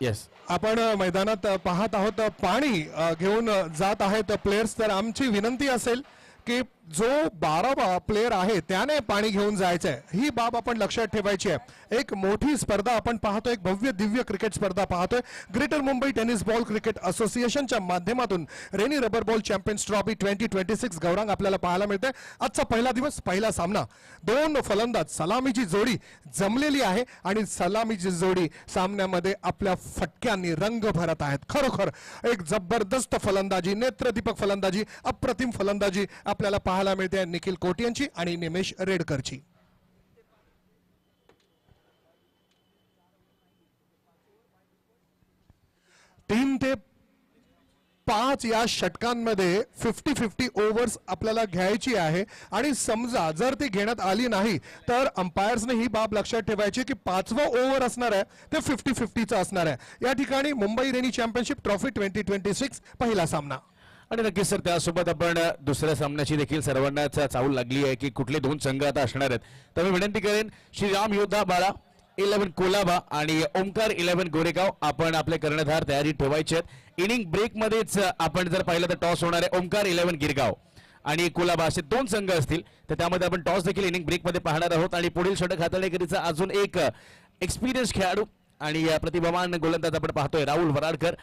येस, आपण मैदानात पाहत आहोत पाणी घेऊन जात आहेत प्लेयर्स. तर आमची विनंती असेल की जो 12 प्लेयर आहे त्याने पाणी घेऊन जायचंय, ही बाब आपण लक्षात ठेवायची आहे. एक मोठी स्पर्धा आपण पाहतोय, एक भव्य दिव्य क्रिकेट स्पर्धा पाहतोय. Greater Mumbai tennis ball cricket असोसिएशनच्या माध्यमातून rainy rubber ball champions trophy 2026 Gaurang आपल्याला पाहायला मिळते. आजचा पहिला दिवस, पहिला सामना. 2 फलंदाज, सलामीची जोडी जमलेली आहे आणि सलामीची जोडी सामन्यामध्ये आपल्या फटक्यांनी रंग भरत आहेत. खरोखर एक जबरदस्त फलंदाजी, नेत्रदीपक फलंदाजी, अप्रतिम फलंदाजी आपल्याला पाहायला मिळते निखिल कोटियांची आणि निमेश रेडकरची. तीन ते 5 या षटकांमध्ये 50-50 ओव्हर्स आपल्याला घ्यायची आहे. आणि समजा जर ती घेण्यात आली नाही तर अंपायर्सने ही बाब लक्षात ठेवायची की 5वं ओव्हर असणार आहे ते 50-50चं असणार आहे. या ठिकाणी मुंबई रेनी चॅम्पियनशिप ट्रॉफी 2026 पहिला सामना. आणि नक्कीच सर त्यासोबत आपण दुसऱ्या सामन्याची देखील सर्वांनाच चाहूल लागली आहे की कुठले 2 संघ आता असणार आहेत. तर मी विनंती करेन श्रीराम योद्धा बाळा 11 कोलाबा आणि ओमकार 11 गोरेगाव आपण आपले कर्णधार तयारी ठेवायचे आहेत. इनिंग ब्रेक मध्येच आपण जर पाहिलं तर टॉस होणार आहे. ओमकार 11 गिरगाव आणि कोलाबा असे 2 संघ असतील. तर त्यामध्ये आपण टॉस देखील इनिंग ब्रेक मध्ये पाहणार आहोत. आणि पुढील षटक हाताळण्याकरीता अजून एक एक्सपिरियन्स खेळाडू आणि प्रतिभावान गोलंदाज आपण पाहतोय राहुल वराडकर.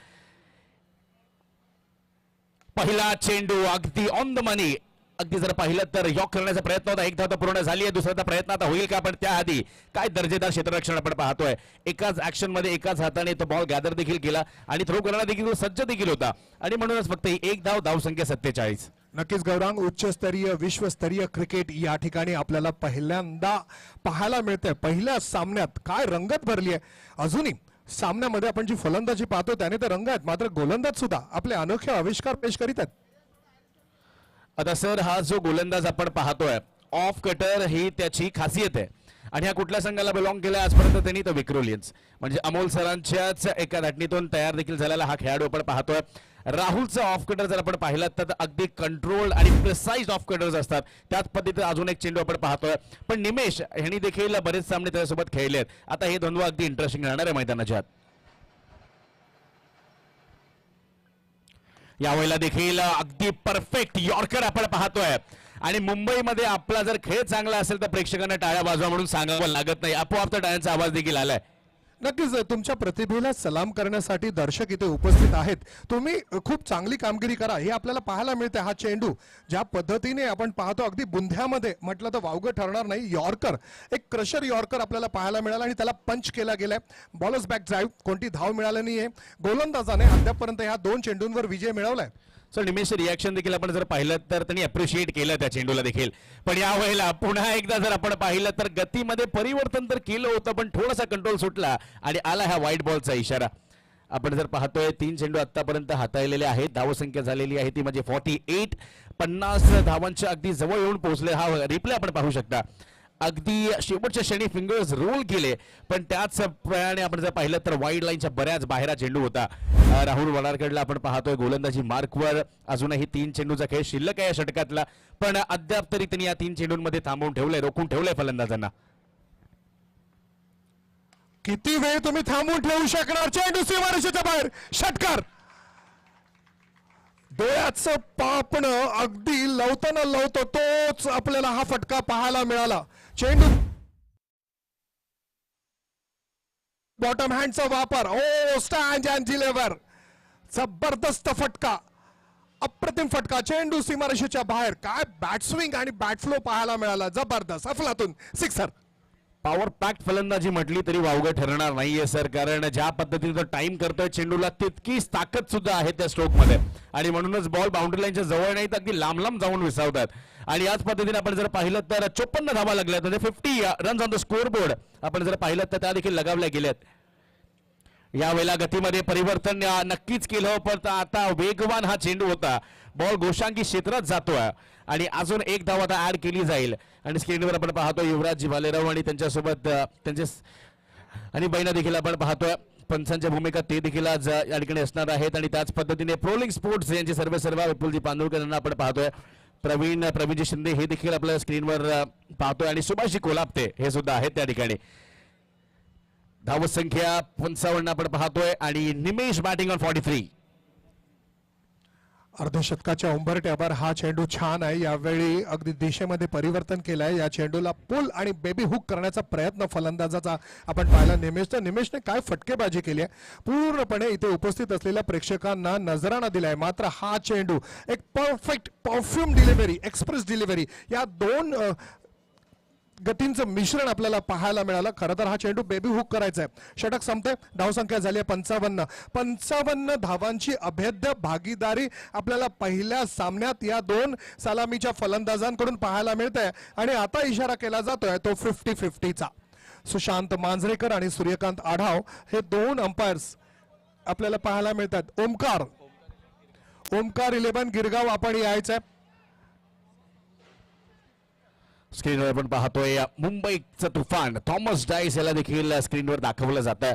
पहिला चेंडू अगदी ऑन द मनी, अगदी जर पाहिलं तर यॉक करण्याचा प्रयत्न होता. एक धाव पूर्ण झाली आहे, दुसरा प्रयत्न आता होईल का? पण त्याआधी काय दर्जेदार क्षेत्ररक्षण आपण पाहतोय. एकाच ऍक्शन मध्ये एकाच हाताने तो बॉल गॅदर देखील केला आणि थ्रो करण्याला देखील सज्ज देखील होता. आणि म्हणूनच फक्त एक धाव संख्या 47. नक्कीच गौरांग, उच्चस्तरीय विश्वस्तरीय क्रिकेट या ठिकाणी आपल्याला पहिल्यांदा पाहायला मिळते. पहिल्या सामन्यात काय रंगत भरली आहे. अजूनही सामन्यामध्ये आपण जी फलंदाजी पाहतो त्याने तर रंग आहेत, मात्र गोलंदाज सुद्धा आपले अनोखे आविष्कार पेश करीत आहेत. आता सर हा जो गोलंदाज आपण पाहतोय ऑफ कटर ही त्याची खासियत आहे. आणि हा कुठल्या संघाला बिलॉंग केला आजपर्यंत त्यांनी? तर विक्रोलियन्स म्हणजे अमोल सरांच्याच एका धाटणीतून तयार देखील झालेला हा खेळाडू आपण पाहतोय. राहुलचा ऑफ कटर जर आपण पाहिलं तर अगदी कंट्रोल्ड आणि प्रिसाइज ऑफ कटर्स असतात. त्याच पद्धतीने अजून एक चेंडू आपण पाहतोय. पण निमेश यांनी देखील बरेच सामने त्याच्यासोबत खेळले आहेत. आता हे द्वंद्व अगदी इंटरेस्टिंग राहणार आहे मैदानाच्या आत. यावेळेला देखील अगदी परफेक्ट यॉर्कर आपण पाहतोय. आणि मुंबईमध्ये आपला जर खेळ चांगला असेल तर प्रेक्षकांना टाळ्या वाजवा म्हणून सांगावं लागत नाही, आपोआप तर टाळ्यांचा आवाज देखील आलाय. नक्कीच तुमच्या प्रतिभेला सलाम करण्यासाठी दर्शक इथे उपस्थित आहेत. तुम्ही खूप चांगली कामगिरी करा हे आपल्याला पाहायला मिळते. हा चेंडू ज्या पद्धतीने आपण पाहतो अगदी बुंध्यामध्ये म्हटलं तर वावगं ठरणार नाही. यॉर्कर, एक क्रशर यॉर्कर आपल्याला पाहायला मिळाला आणि त्याला पंच केला गेलाय. बॉलर्स बॅक ड्राईव्ह, कोणती धाव मिळाली नाहीये. गोलंदाजाने अद्यापपर्यंत ह्या 2 चेंडूंवर विजय मिळवलाय. सर निमेश रिॲक्शन देखील आपण जर पाहिलं तर त्यांनी अप्रिशिएट केलं त्या चेंडूला देखील. पण या वेळेला पुन्हा एकदा जर आपण पाहिलं तर गतीमध्ये परिवर्तन तर केलं होतं पण थोडासा कंट्रोल सुटला आणि आला हा व्हाईट बॉलचा इशारा. आपण जर पाहतोय 3 चेंडू आतापर्यंत हाताळलेले आहेत. धावसंख्या झालेली आहे ती म्हणजे 48. 50 धावांच्या अगदी जवळ येऊन पोहोचले. हा रिप्ले आपण पाहू शकता. अगदी शेवटच्या क्षणी फिंगर्स रोल केले, पण त्याच प्रमाणे आपण जर पाहिलं तर वाईड लाईनच्या बऱ्याच बाहेर हा चेंडू होता. राहुल वडारकडला आपण पाहतोय गोलंदाजी मार्कवर अजूनही 3 चेंडूचा खेळ शिल्लक आहे या षटकातला, पण अद्याप तरी त्यांनी या 3 चेंडूंमध्ये थांबवून ठेवलंय, रोखून ठेवलंय फलंदाजांना. किती वेळ तुम्ही थांबून ठेवू शकणार? चेंडू सीमारेषेच्या बाहेर, षटकार. डोळ्याचं पापणं अगदी लवताना लवतो तोच आपल्याला हा फटका पाहायला मिळाला. चेंडू बॉटम हँडचा वापर, ओ स्टँड अँड डिलिव्हर, जबरदस्त फटका, अप्रतिम फटका. चेंडू सीमारेषेच्या बाहेर. काय बॅट स्विंग आणि बॅट फ्लो पाहायला मिळाला, जबरदस्त. अफलातून सिक्सर. पॉवर पॅक्ट फलंदाजी म्हटली तरी वावगं ठरणार नाहीये सर, कारण ज्या पद्धतीने तो टाइम करतोय चेंडूला तितकीच ताकद सुद्धा आहे त्या स्ट्रोक मध्ये, आणि म्हणूनच बॉल बाउंड्री लाईनच्या जवळ नाही तर अगदी लांब लांब जाऊन विसावतात. आणि याच पद्धतीने आपण जर पाहिलं तर 54 धावा लागल्यात, म्हणजे 50 runs on the score board आपण जर पाहिलं तर त्या देखील लगावल्या गेल्यात. यावेळेला गतीमध्ये परिवर्तन नक्कीच केलं, पण आता वेगवान हा चेंडू होता, बॉल गोशांकी क्षेत्रात जातोय आणि अजून एक धाव आता ऍड केली जाईल. आणि स्क्रीनवर आपण पाहतोय युवराज भालेराव आणि त्यांच्यासोबत त्यांचे आणि बैना देखील आपण पाहतोय. पंचांच्या भूमिका ते देखील आज या ठिकाणी असणार आहेत. आणि त्याच पद्धतीने प्रोलिंग स्पोर्ट्स यांचे सर्व विपुलजी पांदुळकर यांना आपण पाहतोय. प्रवीणजी शिंदे हे देखील आपल्या स्क्रीनवर पाहतोय आणि सुभाषजी कोलापते हे सुद्धा आहेत त्या ठिकाणी. धाव संख्या 55 आपण पाहतोय आणि निमेश बॅटिंग ऑन 43. अर्धशतकाच्या उंबरठ्यावर हा चेंडू छान आहे. यावेळी अगदी दिशेमध्ये परिवर्तन केलंय. या चेंडूला पुल आणि बेबी हुक करण्याचा प्रयत्न फलंदाजाचा आपण पाहिला निमेशने काय फटकेबाजी केली आहे. पूर्णपणे इथे उपस्थित असलेल्या प्रेक्षकांना नजराणा दिलाय. मात्र हा चेंडू एक perfect perfume delivery, express delivery, या दोन गतींचं मिश्रण आपल्याला पाहायला मिळालं. खरं तर हा चेंडू बेबी हुक करायचा आहे. षटक संपते. धावसंख्या झाली आहे 55 धावांची अभेद्य भागीदारी आपल्याला पहिल्या सामन्यात या दोन सलामीच्या फलंदाजांकडून पाहायला मिळते. आणि आता इशारा केला जातोय तो 50-50चा. सुशांत मांजरेकर आणि सूर्यकांत आढाव हे दोन अंपायर्स आपल्याला पाहायला मिळतात. ओमकार 11 गिरगाव आपण यायचंय. स्क्रीनवर आपण पाहतोय मुंबईचं तुफान थॉमस डाईस याला देखील स्क्रीनवर दाखवलं जात आहे.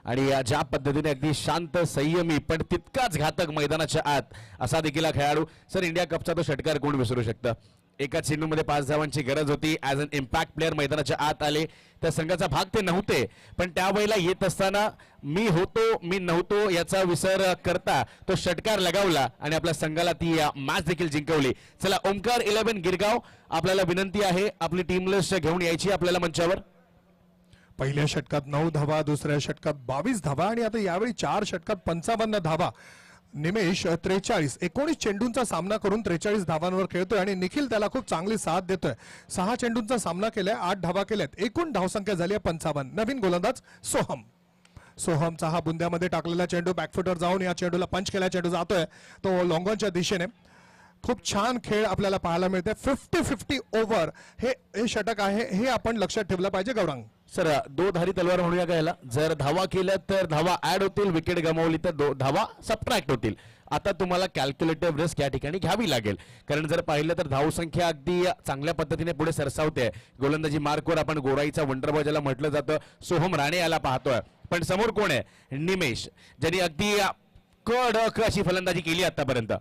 आणि ज्या पद्धतीने अगदी शांत संयमी पण तितकाच घातक मैदानाच्या आत असा देखील हा खेळाडू. सर, इंडिया कपचा तो षटकार कोण विसरू शकतं. एका चेंडूमध्ये 5 धावांची गरज होती. ॲज अन इम्पॅक्ट प्लेअर मैदानाच्या आत आले. त्या संघाचा भाग ते नव्हते, पण त्यावेळेला येत असताना मी होतो मी नव्हतो याचा विसर करता तो षटकार लगावला आणि आपल्या संघाला ती मॅच देखील जिंकवली. चला, ओमकार 11 गिरगाव आपल्याला विनंती आहे आपली टीम लिस्ट घेऊन यायची आपल्याला मंचावर. पहिल्या षटकात 9 धावा, दुसऱ्या षटकात 22 धावा आणि आता यावेळी 4 षटकात 55 धावा. निमेश 19 चेंडूंचा सामना करून 43 धावांवर खेळतोय आणि निखिल त्याला खूप चांगली साथ देतोय. 6 चेंडूंचा सामना केलाय, 8 धावा केल्यात. एकूण धावसंख्या झाली आहे 55. नवीन गोलंदाज सोहमचा हा बुंद्यामध्ये टाकलेला चेंडू बॅकफुटवर जाऊन या चेंडूला पंच केला. चेंडू जातोय तो लॉंगॉनच्या दिशेने. खूप छान खेळ आपल्याला पाहायला मिळते. 50-50 ओव्हर हे षटक आहे, हे आपण लक्षात ठेवलं पाहिजे. गौरांग सर, दो धारी तलवार म्हणूया का याला. जर धावा केल्या तर धावा ऍड होतील, विकेट गमावली तर धावा सबट्रॅक्ट होतील. आता तुम्हाला कॅल्क्युलेटिव्ह रिस्क या ठिकाणी घ्यावी लागेल, कारण जर पाहिलं तर धावसंख्या अगदी चांगल्या पद्धतीने पुढे सरसावते. गोलंदाजी मार्कवर आपण गोराईचा वंडरबॉय ज्याला म्हटलं जातं सोहम राणे याला पाहतोय, पण समोर कोण आहे? निमेश, ज्यांनी अगदी कडक अशी फलंदाजी केली आतापर्यंत.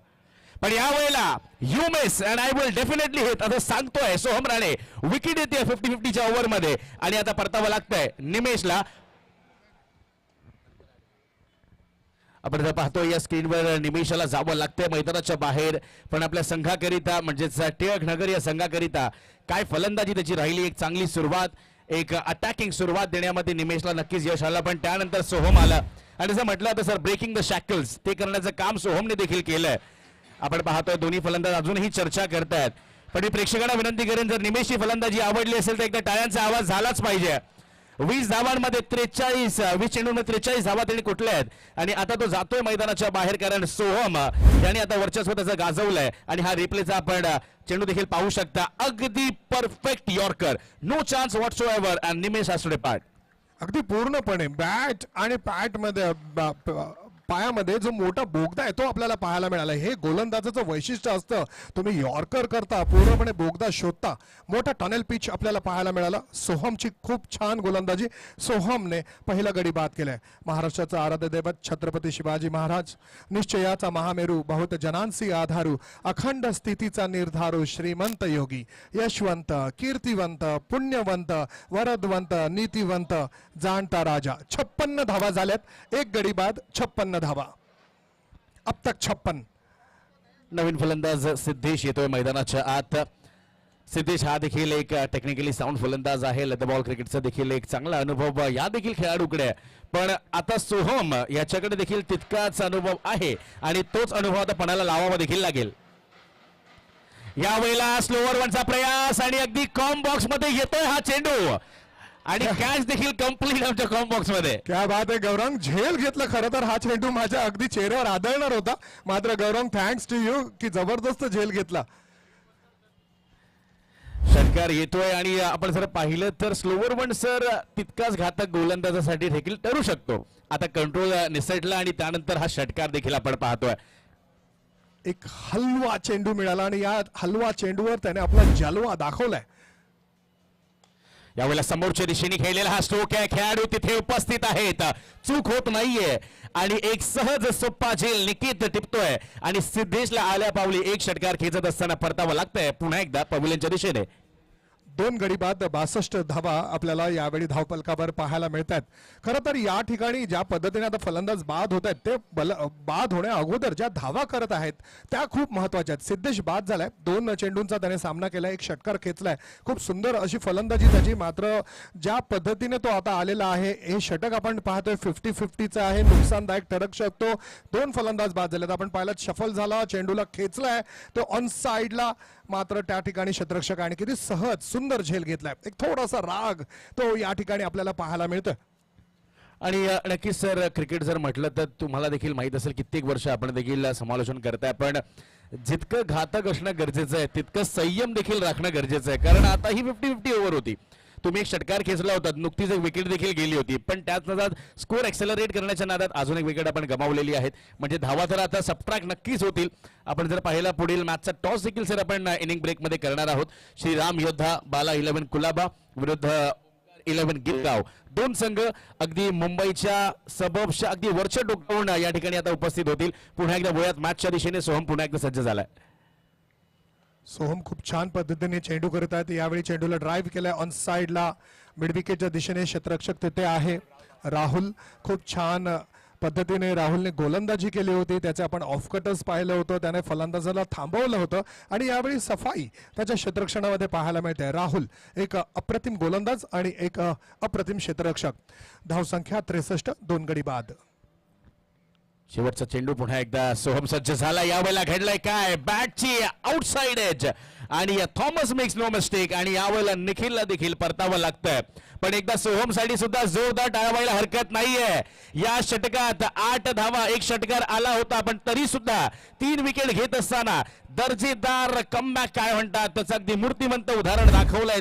पण या वेळेला you miss and I will definitely hit असं सांगतोय सोहम राणे. विकेट येते 50-50च्या ओव्हर मध्ये आणि आता परतावं लागतंय निमेशला. आपण जर पाहतो या स्क्रीनवर निमेशाला जावं लागतंय मैदानाच्या बाहेर, पण आपल्या संघाकरिता म्हणजेच टिळक नगर या संघाकरिता काय फलंदाजी त्याची राहिली. एक चांगली सुरुवात, एक अटॅकिंग सुरुवात देण्यामध्ये निमेशला नक्कीच यश आलं, पण त्यानंतर सोहम आला आणि जसं म्हटलं तर सर ब्रेकिंग द शॅकल्स ते करण्याचं काम सोहमने देखील केलंय. आपण पाहतोय दोन्ही फलंदाज अजूनही चर्चा करतायत, पण मी प्रेक्षकांना विनंती करेन जर निमेशची फलंदाजी आवडली असेल तर एकदा टाळ्यांचा आवाज झालाच पाहिजे. 20 धावांमध्ये 20 चेंडूंमध्ये 43 धावा त्यांनी कुठल्या आहेत आणि आता तो जातोय मैदानाच्या बाहेर, कारण सोहम याने आता वर्चस्व त्याचं गाजवलंय. आणि हा रिप्लेचा आपण चेंडू देखील पाहू शकता. अगदी perfect yorker, no chance whatsoever and Nimesh has to depart. अगदी पूर्णपणे बॅट आणि पॅट मध्ये पायामध्ये जो मोठा बोगदा आहे तो आपल्याला पाहायला मिळाला. हे गोलंदाजाचं वैशिष्ट्य असतं. तुम्ही यॉर्कर करता, पूर्णपणे बोगदा शोधता. मोठा टनेल पिच आपल्याला पाहायला मिळाला. सोहमची खूप छान गोलंदाजी. सोहमने पहिला गडी बाद केलाय. महाराष्ट्राचं आराध्य दैवत छत्रपती शिवाजी महाराज, निश्चयाचा महामेरू, बहुत जनांसी आधारू, अखंड स्थितीचा निर्धारू, श्रीमंत योगी, यशवंत, कीर्तिवंत, पुण्यवंत, वरदवंत, नीतिवंत, जाणता राजा. 56 धावा झाल्यात. एक गडी बाद, 56 धावा. अब तक 56. नवीन फलंदाज सिद्धेश येतोय मैदानाच्या आत. सिद्धेश हा देखील एक टेक्निकली साऊंड फलंदाज आहे. लेदर बॉल क्रिकेटचा देखील एक चांगला अनुभव या देखील खेळाडूकडे आहे. पण आता सोहम याच्याकडे देखील तितकाच अनुभव आहे आणि तोच अनुभव आता पणाला लावावा देखील लागेल. यावेळेला स्लोवर वनचा प्रयास आणि अगदी कॉम बॉक्स मध्ये येतोय हा चेंडू आणि कॅच देखील कंप्लीट आमच्या कॉम बॉक्स मध्ये. क्या बात आहे गौरंग. झेल घेतलं. खरं तर हा चेंडू माझ्या अगदी चेहऱ्यावर आदळणार होता. मात्र गौरंग, थँक्स टू यू की जबरदस्त झेल घेतला. षटकार येतोय आणि आपण जर पाहिलं तर स्लोवर वन सर तितकाच घातक गोलंदाजासाठी देखील ठरू शकतो. आता कंट्रोल निसटला आणि त्यानंतर हा षटकार देखील आपण पाहतोय. एक हलवा चेंडू मिळाला आणि या हलवा चेंडूवर त्याने आपला जलवा दाखवलाय. यावेळेला समोरच्या दिशेने खेळलेला हा स्ट्रोक आहे. खेळाडू तिथे उपस्थित आहेत. चूक होत नाहीये आणि एक सहज सोप्पा झेल निकित टिपतोय आणि सिद्धेशला आल्या पावली एक षटकार खेचत असताना परतावं लागतंय पुन्हा एकदा पवेलियनच्या दिशेने. 2 गडी बाद, 62 धावा आपल्याला यावेळी धावपलकावर पाहायला मिळतात. खरं तर या ठिकाणी ज्या पद्धतीने आता फलंदाज बाद होत आहेत ते बाद होण्या अगोदर ज्या धावा करत आहेत त्या खूप महत्वाच्या आहेत. सिद्धेश बाद झालाय. 2 चेंडूंचा त्याने सामना केलाय. एक षटकार खेचलाय. खूप सुंदर अशी फलंदाजी त्याची. मात्र ज्या पद्धतीने तो आता आलेला आहे हे षटक आपण पाहतोय 50-50चं आहे. नुकसानदायक ठरक शकतो. 2 फलंदाज बाद झालेत. आपण पाहिलं शफल झाला, चेंडूला खेचलाय तो ऑन साइडला. मात्र त्या ठिकाणी शतरक्षकाने किती सहज सुंदर झेल घेतलाय. एक थोडासा राग तो या ठिकाणी आपल्याला पाहायला मिळतोय. आणि नक्कीच सर क्रिकेट जर म्हटलं तर तुम्हाला देखील माहित असेल कित्येक वर्ष आपण देखील समालोचन करताय. पण जितकं घातक असणं गरजेचं आहे तितकं संयम देखील राखणं गरजेचं आहे. कारण आता ही 50-50 ओव्हर होती. तुम्ही एक षटकार खेचला होता. नुकतीच एक विकेट देखील गेली होती. पण त्याच नादात स्कोर एक्सेलरेट करण्याच्या नादात अजून एक विकेट आपण गमावलेली आहेत. म्हणजे धावा तर आता सबट्रॅक्ट नक्कीच होतील. आपण जर पाहिला पुढील मॅचचा टॉस देखील सर आपण इनिंग ब्रेक मध्ये करणार आहोत. श्रीराम योद्धा, बाला 11 कुलाबा विरुद्ध 11 गिरगाव. 2 संघ अगदी मुंबईच्या सबबच्या अगदी वरच्या टोकावरून या ठिकाणी आता उपस्थित होतील. पुन्हा एकदा वयात मॅचच्या दिशेने सोहम पुन्हा एकदा सज्ज झालाय. सोहम खूप छान पद्धतीने चेंडू करत आहेत. यावेळी चेंडूला ड्राईव्ह केलाय ऑन साइडला. मिड विकेटच्या दिशेने क्षेत्ररक्षक तिथे आहे. राहुल खूप छान पद्धतीने राहुलने गोलंदाजी केली होती. त्याचे आपण ऑफ कटर्स पाहिलं होतं. त्याने फलंदाजाला थांबवलं होतं आणि यावेळी सफाई त्याच्या क्षेत्ररक्षणामध्ये पाहायला मिळते. राहुल एक अप्रतिम गोलंदाज आणि एक अप्रतिम क्षेत्ररक्षक. धावसंख्या 63, 2 गडी बाद. शेवटचा चेंडू पुन्हा एकदा सोहम सज्ज झाला. यावेळेला घडलंय काय, बॅटची आउटसाइड एज आणि थॉमस मेक्स नो मिस्टेक आणि यावेळेला निखिलला देखील परतावं लागतंय. पण एकदा सोहम साठी सुद्धा जोरदार टाळावायला हरकत नाहीये. या षटकात 8 धावा, एक षटकार आला होता पण तरी सुद्धा 3 विकेट घेत असताना दर्जेदार कमबॅक काय म्हणतात त्याचं अगदी मूर्तिमंत उदाहरण दाखवलंय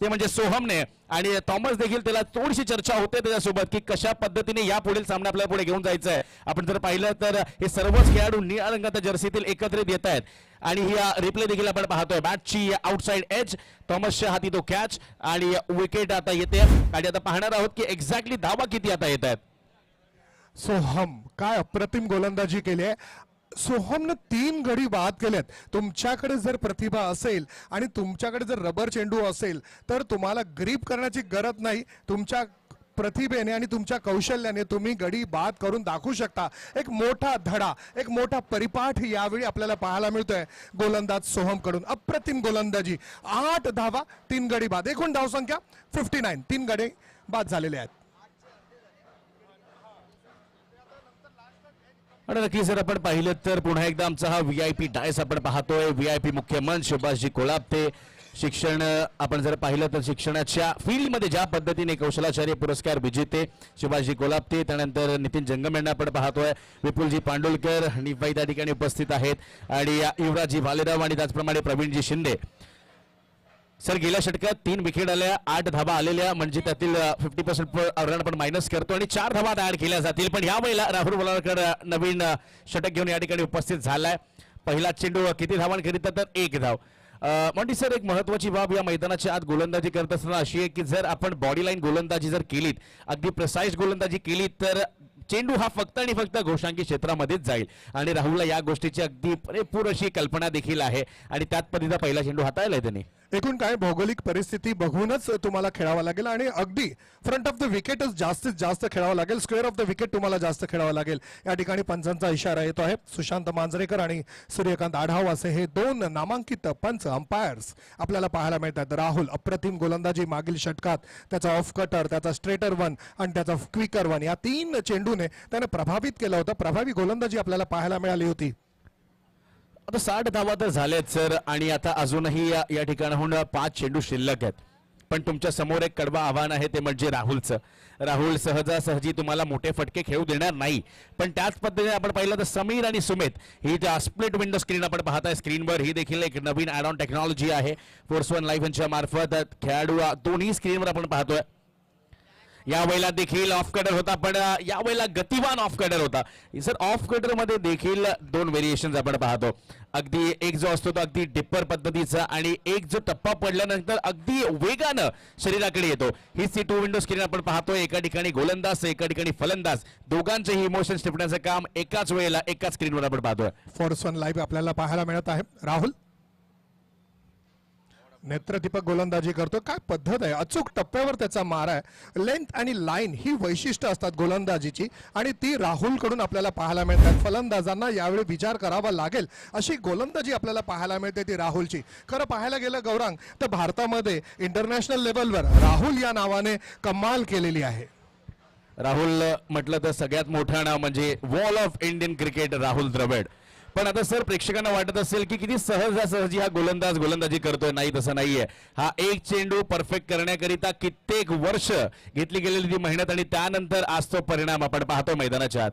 ते म्हणजे सोहमने. आणि थॉमस देखील त्याला थोडीशी चर्चा होते त्याच्यासोबत की कशा पद्धतीने या पुढील सामना आपल्याला पुढे घेऊन जायचं आहे. आपण जर पाहिलं तर हे सर्वच खेळाडू निळ्या रंगाच्या जर्सीतील एकत्रित येत आहेत आणि ही रिप्ले देखील आपण पाहतोय. बॅटची आउटसाइड एज, थॉमसच्या हाती तो कॅच आणि विकेट आता येते. आणि आता पाहणार आहोत की एक्झॅक्टली धावा किती आता येत आहेत. सोहम काय अप्रतिम गोलंदाजी केली आहे. सोहमने 3 गडी बाद केलेत. तुमच्याकडे जर प्रतिभा असेल आणि तुमच्याकडे जर रबर चेंडू असेल तर तुम्हाला ग्रीप करण्याची गरज नाही. तुमच्या प्रतिभेने आणि तुमच्या कौशल्याने तुम्ही गडी बाद करून दाखवू शकता. एक मोठा धडा, एक मोठा परिपाठ यावेळी आपल्याला पाहायला मिळतोय गोलंदाज सोहम कडून. अप्रतिम गोलंदाजी. 8 धावा, 3 गडी बाद. एकूण धावसंख्या 59, 3 गडी बाद झालेले आहेत. आणि नक्की जर आपण पाहिलं तर पुन्हा एकदा आमचा हा VIP डायस आपण पाहतोय. VIP मुख्य मंच सुभाषजी कोलापते. शिक्षण आपण जर पाहिलं तर शिक्षणाच्या फील्डमध्ये ज्या पद्धतीने कौशलाचार्य पुरस्कार विजेते सुभाषजी कोलापते, त्यानंतर नितीन जंगम यांना आपण पाहतोय. विपुलजी पांडुलकर निफाई त्या ठिकाणी उपस्थित आहेत आणि युवराजजी भालेराव आणि त्याचप्रमाणे प्रवीणजी शिंदे. सर गेल्या षटकात 3 विकेट आल्या, 8 धाबा आलेल्या, म्हणजे त्यातील 50% रन आपण मायनस करतो आणि 4 धाबा ऍड केल्या जातील. पण या वेळेला राहुल बोलारकर नवीन षटक घेऊन या ठिकाणी उपस्थित झालाय. पहिला चेंडू किती धावांकरिता तर 1 धाव. म्हणजे सर एक महत्वाची बाब या मैदानाच्या आत गोलंदाजी करत असताना अशी आहे की जर आपण बॉडी लाईन गोलंदाजी जर केलीत, अगदी प्रिसाईज गोलंदाजी केली तर चेंडू हा फक्त आणि फक्त घोषांकी क्षेत्रामध्येच जाईल. आणि राहुलला या गोष्टीची अगदी पुरेपूर अशी कल्पना देखील आहे आणि त्यात पद्धतीचा पहिला चेंडू हाताळलाय त्यांनी. एकूण काय भौगोलिक परिस्थिती बघूनच तुम्हाला खेळावं लागेल आणि अगदी फ्रंट ऑफ द विकेटच जास्तीत जास्त खेळावं लागेल. स्क्वेअर ऑफ द विकेट तुम्हाला जास्त खेळावं लागेल. या ठिकाणी पंचांचा इशारा येतो आहे. सुशांत मांजरेकर आणि सूर्यकांत आढाव असे हे 2 नामांकित पंच अंपायर्स आपल्याला पाहायला मिळतात. राहुल अप्रतिम गोलंदाजी मागील षटकात त्याचा ऑफ कटर, त्याचा स्ट्रेटर वन आणि त्याचा क्विकर वन या 3 चेंडूने त्याने प्रभावित केलं होतं. प्रभावी गोलंदाजी आपल्याला पाहायला मिळाली होती. आता 60 धावा तर झाल्यात सर आणि आता अजूनही या ठिकाणाहून 5 चेंडू शिल्लक आहेत. पण तुमच्या समोर एक कडवा आव्हान आहे ते म्हणजे राहुलचं. राहुल सहजासहजी तुम्हाला मोठे फटके खेळू देणार नाही. पण त्याच पद्धतीने आपण पाहिलं तर समीर आणि सुमित ही स्प्लिट विंडो स्क्रीन आपण पाहताय स्क्रीनवर, ही देखील एक नवीन ॲड ऑन टेक्नॉलॉजी आहे फोर्स वन लाईव्ह यांच्या मार्फत. खेळाडू दोन्ही स्क्रीनवर आपण पाहतोय. यावेळेला देखील ऑफ कटर होता, पण यावेळेला गतिवान ऑफ कटर होता. सर ऑफ कटर मध्ये देखील 2 व्हेरिएशन्स आपण पाहतो. अगदी एक जो असतो तो अगदी डिप्पर पद्धतीचा आणि एक जो टप्पा पडल्यानंतर अगदी वेगानं शरीराकडे येतो. ही सी 2 विंडो स्क्रीन आपण पाहतोय. एका ठिकाणी गोलंदाज, एका ठिकाणी फलंदाज, दोघांचेही इमोशन्स टिपण्याचं काम एकाच वेळेला एकाच स्क्रीनवर आपण पाहतोय. फोर्स वन लाईव्ह आपल्याला पाहायला मिळत आहे. राहुल नेत्रदीपक गोलंदाजी करतो. काय पद्धत आहे, अचूक टप्प्यावर त्याचा मार आहे. लेंथ आणि लाईन ही वैशिष्ट्य असतात गोलंदाजीची आणि ती राहुलकडून आपल्याला पाहायला मिळतात. फलंदाजांना यावेळी विचार करावा लागेल अशी गोलंदाजी आपल्याला पाहायला मिळते ती राहुलची. खरं पाहायला गेलं गौरांग तर भारतामध्ये इंटरनॅशनल लेवलवर राहुल या नावाने कमाल केलेली आहे. राहुल म्हटलं तर सगळ्यात मोठं नाव म्हणजे wall of Indian cricket Rahul Dravid. पण आता सर प्रेक्षकांना वाटत असेल की किती सहजासहजी हा गोलंदाज गोलंदाजी करतोय. नाही, तसं नाहीये. हा एक चेंडू परफेक्ट करण्याकरिता कित्येक वर्ष घेतली गेलेली ती मेहनत आणि त्यानंतर आज तो परिणाम आपण पाहतो मैदानाच्या आत.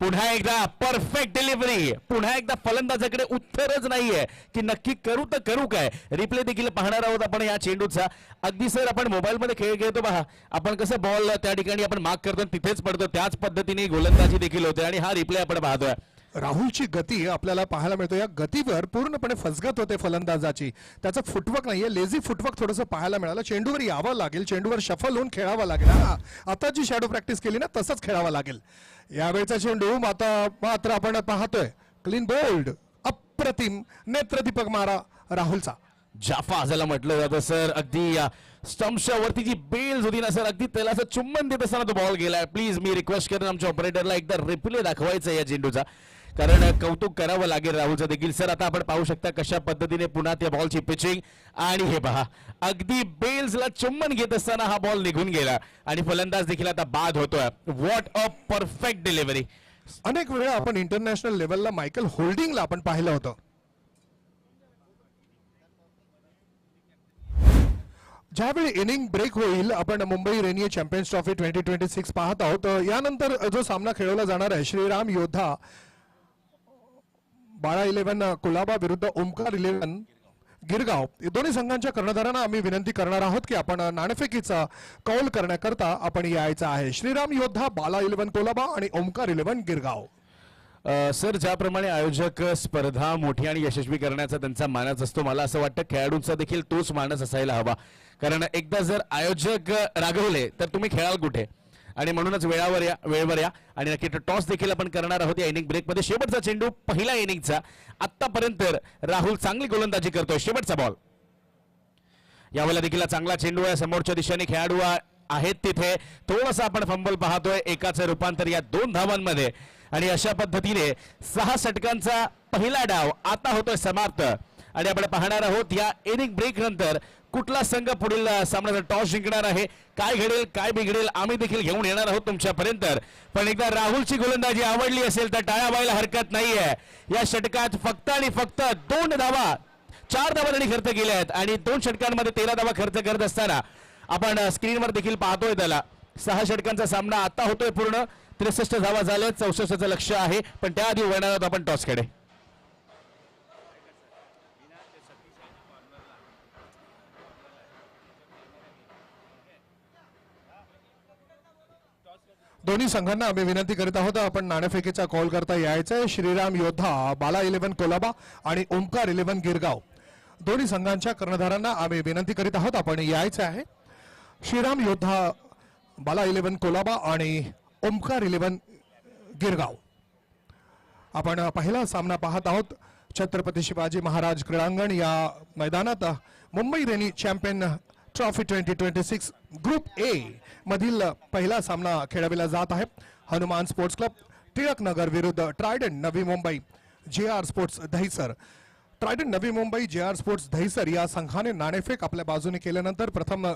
पुन्हा एकदा परफेक्ट डिलिव्हरी, पुन्हा एकदा फलंदाजाकडे उत्तरच नाहीये की नक्की करू तर करू काय. रिप्ले देखील पाहणार आहोत आपण या चेंडूचा. अगदी सर आपण मोबाईल मध्ये खेळ खेळतो पहा, आपण कसं बॉल त्या ठिकाणी आपण मार्क करतो तिथेच पडतो, त्याच पद्धतीने गोलंदाजी देखील होते आणि हा रिप्ले आपण पाहतोय. राहुलची गती आपल्याला पाहायला मिळतो. या गतीवर पूर्णपणे फसगत होते फलंदाजाची. त्याचं फुटवर्क नाहीये, लेझी फुटवर्क थोडंसं पाहायला मिळालं. चेंडूवर यावं लागेल, चेंडूवर शफल होऊन खेळावं लागेल. आता जी शॅडो प्रॅक्टिस केली ना तसंच खेळावं लागेल. यावेळचा चेंडू मात्र आपण पाहतोय क्लीन बोल्ड अप्रतिम नेत्रदीपक मारा राहुलचा. जाफा असायला म्हटलं जातं सर. अगदी स्टंप्सच्या वरती जी बेल्स होती ना सर, अगदी त्याला असं चुंबन देत असताना तो बॉल गेलाय. प्लीज मी रिक्वेस्ट करेन आमच्या ऑपरेटरला एकदा रिप्ले दाखवायचा या चेंडूचा, कारण कौतुक करावं लागेल राहुलचं देखील. सर आता आपण पाहू शकता कशा पद्धतीने पुन्हा त्या बॉलची पिचिंग आणि हे पहा अगदी बेल्सला चुंबन घेत असताना हा बॉल निघून गेला आणि फलंदाज देखील आता बाद होतोय. What a perfect delivery. अनेक वेळा आपण इंटरनॅशनल लेवलला मायकल होल्डिंगला आपण पाहिलं होतं. ज्यावेळी इनिंग ब्रेक होईल आपण मुंबई रेनिये चॅम्पियन्स ट्रॉफी 2026 पाहत आहोत. यानंतर जो सामना खेळवला जाणार आहे श्रीराम योद्धा बाळा 11 कुलाबा विरुद्ध ओमकार 11 गिरगाव, दोन्ही संघांच्या कर्णधारांना आम्ही विनंती करणार आहोत की आपण नाणेफेकीचा कौल करण्याकरता आपण यायचं आहे. श्रीराम योद्धा बाळा 11 कोलाबा आणि ओमकार 11 गिरगाव. सर ज्याप्रमाणे आयोजक स्पर्धा मोठी आणि यशस्वी करण्याचा त्यांचा मानस असतो, मला असं वाटतं खेळाडूंचा देखील तोच मानस असायला हवा. कारण एकदा जर आयोजक रागवले तर तुम्ही खेळाल कुठे. आणि म्हणूनच वेळेवर या आणि नक्की टॉस देखील आपण करणार आहोत या इनिंग ब्रेकमध्ये. शेवटचा चेंडू पहिल्या इनिंगचा. आतापर्यंत राहुल चांगली गोलंदाजी करतोय. शेवटचा बॉल. यावेळेला देखील चांगला चेंडू आहे. समोरच्या दिशेने खेळाडू आहेत तिथे. थोडासा आपण फंबल पाहतोय. एकाचं रूपांतर या 2 धावांमध्ये आणि अशा पद्धतीने 6 षटकांचा पहिला डाव आता होतोय समाप्त. आणि आपण पाहणार आहोत या इनिंग ब्रेक नंतर कुठला संघ पुढील सामन्याचा टॉस जिंकणार आहे. काय घडेल काय बिघडेल आम्ही देखील घेऊन येणार आहोत तुमच्यापर्यंत. पण एकदा राहुलची गोलंदाजी आवडली असेल तर टाळ्या व्हायला हरकत नाहीये. या षटकात फक्त आणि फक्त 2 धावा, 4 धावा त्यांनी खर्च केल्या आहेत आणि 2 षटकांमध्ये 13 धावा खर्च करत असताना आपण स्क्रीनवर देखील पाहतोय त्याला. 6 षटकांचा सामना आता होतोय पूर्ण. 63 धावा झाले, 64चं लक्ष आहे. पण त्याआधी वळणार आहोत आपण टॉसकडे. दोन्ही संघांना आम्ही विनंती करीत आहोत आपण नाणेफेकीचा कॉल करता यायचंय. श्रीराम योद्धा बाला 11 कोलाबा आणि ओमकार 11 गिरगाव दोन्ही संघांच्या कर्णधारांना आम्ही विनंती करीत आहोत आपण यायचं आहे. श्रीराम योद्धा बाला 11 कोलाबा आणि ओमकार 11 गिरगाव. आपण पहिला सामना पाहत आहोत छत्रपती शिवाजी महाराज क्रीडांगण या मैदानात. Mumbai rainy champion trophy 2026 group A मधील पहिला सामना खेळविला जात आहे. हनुमान स्पोर्ट्स क्लब टिळक नगर विरुद्ध Trident Navi Mumbai JR sports Dahisar. Trident Navi Mumbai JR sports Dahisar या संघाने नाणेफेक आपल्या बाजूने केल्यानंतर प्रथम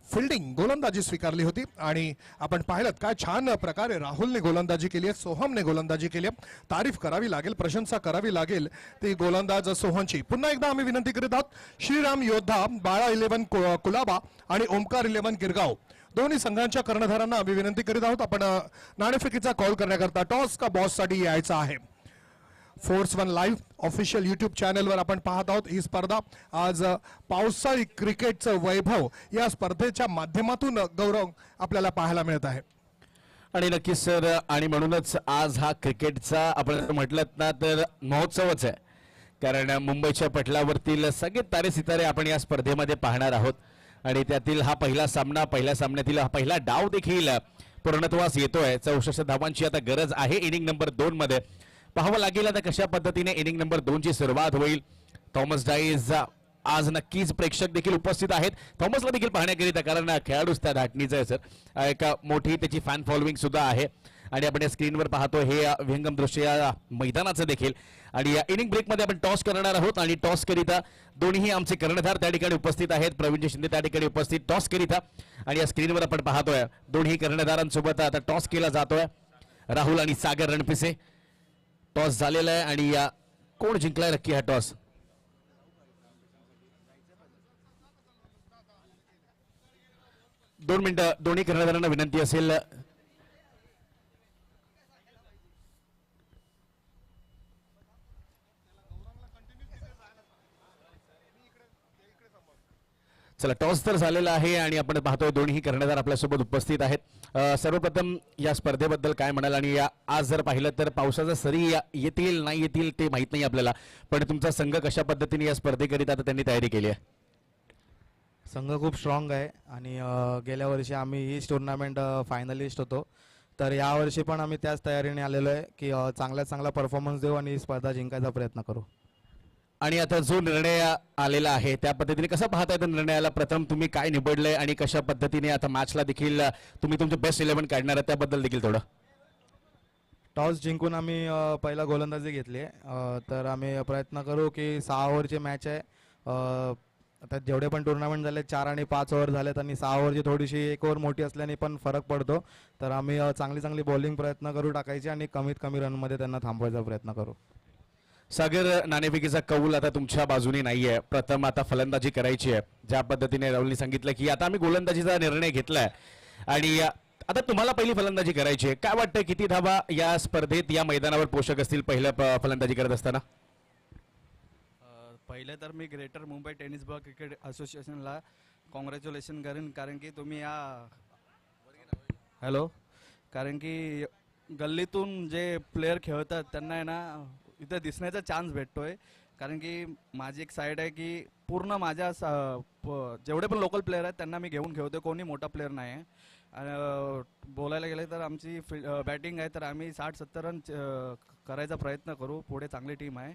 फिल्डिंग गोलंदाजी स्वीकारली होती आणि आपण पाहिलं काय छान प्रकारे राहुलने गोलंदाजी केली आहे, सोहमने गोलंदाजी केली आहे. तारीफ करावी लागेल, प्रशंसा करावी लागेल ती गोलंदाज सोहमची. पुन्हा एकदा आम्ही विनंती करीत आहोत श्रीराम योद्धा बाळा 11 कुलाबा आणि ओमकार 11 गिरगाव दोन्ही संघांच्या कर्णधारांना आम्ही विनंती करीत आहोत आपण नाणेफेकीचा कॉल करण्याकरता टॉस का बॉस साठी यायचं आहे. फोर्स 1 लाईव्ह ऑफिशियल युट्यूब चॅनलवर आपण पाहत आहोत. ही स्पर्धा आज पावसाळी क्रिकेटचं वैभव या स्पर्धेच्या माध्यमातून गौरव आपल्याला पाहायला मिळत आहे. आणि नक्कीच सर, आणि म्हणूनच आज हा क्रिकेटचा आपण म्हटलं ना तर महोत्सवच आहे. कारण मुंबईच्या पटलावरतील सगळे तारे सितारे आपण या स्पर्धेमध्ये पाहणार आहोत आणि त्यातील हा पहिला सामना, पहिल्या सामन्यातील हा पहिला डाव देखील पूर्णत्वास येतोय. 64 धावांची आता गरज आहे इनिंग नंबर 2 मध्ये. पाहावं लागेल आता कशा पद्धतीने इनिंग नंबर 2 ची सुरुवात होईल. थॉमस डाईज आज नक्कीच प्रेक्षक देखील उपस्थित आहेत थॉमसला देखील पाहण्याकरिता, कारण खेळाडूच त्या धाटणीचा आहे सर. एक मोठी त्याची फॅन फॉलोइंग सुद्धा आहे आणि आपण या स्क्रीनवर पाहतो हे विहंगम दृश्य या मैदानाचं देखील. आणि या इनिंग ब्रेकमध्ये आपण टॉस करणार आहोत आणि टॉस करिता दोन्ही आमचे कर्णधार त्या ठिकाणी उपस्थित आहेत. प्रवीणजी शिंदे त्या ठिकाणी उपस्थित टॉस करिता आणि या स्क्रीनवर आपण पाहतोय दोन्ही कर्णधारांसोबत आता टॉस केला जातोय. राहुल आणि सागर रणपिसे. टॉस झालेला आहे आणि या कोण जिंकलाय नक्की हा टॉस? दोन मिनिटं दोन्ही कर्णधारांना विनंती असेल. चला, टॉस तर झालेला आहे आणि आपण पाहतोय दोन्ही कर्णधार आपल्यासोबत उपस्थित आहेत. सर्वप्रथम या स्पर्धेबद्दल काय म्हणाल? आणि या आज जर पाहिलं तर पावसाचा सरी येतील नाही येतील ते माहित नाही आपल्याला, पण तुमचा संघ कशा पद्धतीने या स्पर्धेकरिता आता त्यांनी तयारी केली आहे? संघ खूप स्ट्रॉंग आहे आणि गेल्या वर्षी आम्ही ही टुर्नामेंट फायनलिस्ट होतो, तर यावर्षी पण आम्ही त्याच तयारीने आलेलो आहे की चांगल्यात चांगला परफॉर्मन्स देऊ आणि स्पर्धा जिंकायचा प्रयत्न करू. आणि आता जो निर्णय आलेला आहे त्या पद्धतीने कसा पाहताय त्या निर्णयाला? प्रथम तुम्ही काय निवडलंय आणि कशा पद्धतीने आता मॅचला देखील तुम्ही तुमचे बेस्ट 11 काढणार आहात त्याबद्दल देखील थोडं? टॉस जिंकून आम्ही पहिला गोलंदाजी घेतली आहे, तर आम्ही प्रयत्न करू की 6 ओव्हरची मॅच आहे. आता जेवढे पण टुर्नामेंट झाले 4 आणि 5 ओव्हर झालेत आणि 6 ओव्हरची थोडीशी 1 ओव्हर मोठी असल्याने पण फरक पडतो, तर आम्ही चांगली बॉलिंग प्रयत्न करू टाकायची आणि कमीत कमी रनमध्ये त्यांना थांबवायचा प्रयत्न करू. सागर, नाणेफेकीचा कौल आता तुमच्या बाजूने नाहीये. प्रथम आता फलंदाजी करायची आहे. ज्या पद्धतीने राहुलनी सांगितलं की आता आम्ही गोलंदाजीचा निर्णय घेतलाय आणि आता तुम्हाला पहिली फलंदाजी करायची आहे. काय वाटतं किती धावा या स्पर्धेत या मैदानावर पोषक असतील पहिल्या फलंदाजी करत असताना? पहिले तर मी greater Mumbai tennis ball cricket असोसिएशनला कॉंग्रॅच्युलेशन करेन, कारण की तुम्ही कारण की गल्लीतून जे प्लेयर खेळतात त्यांना आहे ना इथं दिसण्याचा चान्स भेटतोय. कारण की माझी एक साईड आहे की पूर्ण माझ्या जेवढे पण लोकल प्लेयर आहेत त्यांना मी घेऊन खेळतोय, कोणी मोठा प्लेयर नाही आहे. बोलायला गेलं तर आमची बॅटिंग आहे तर आम्ही 60-70 रन करायचा प्रयत्न करू. पुढे चांगली टीम आहे.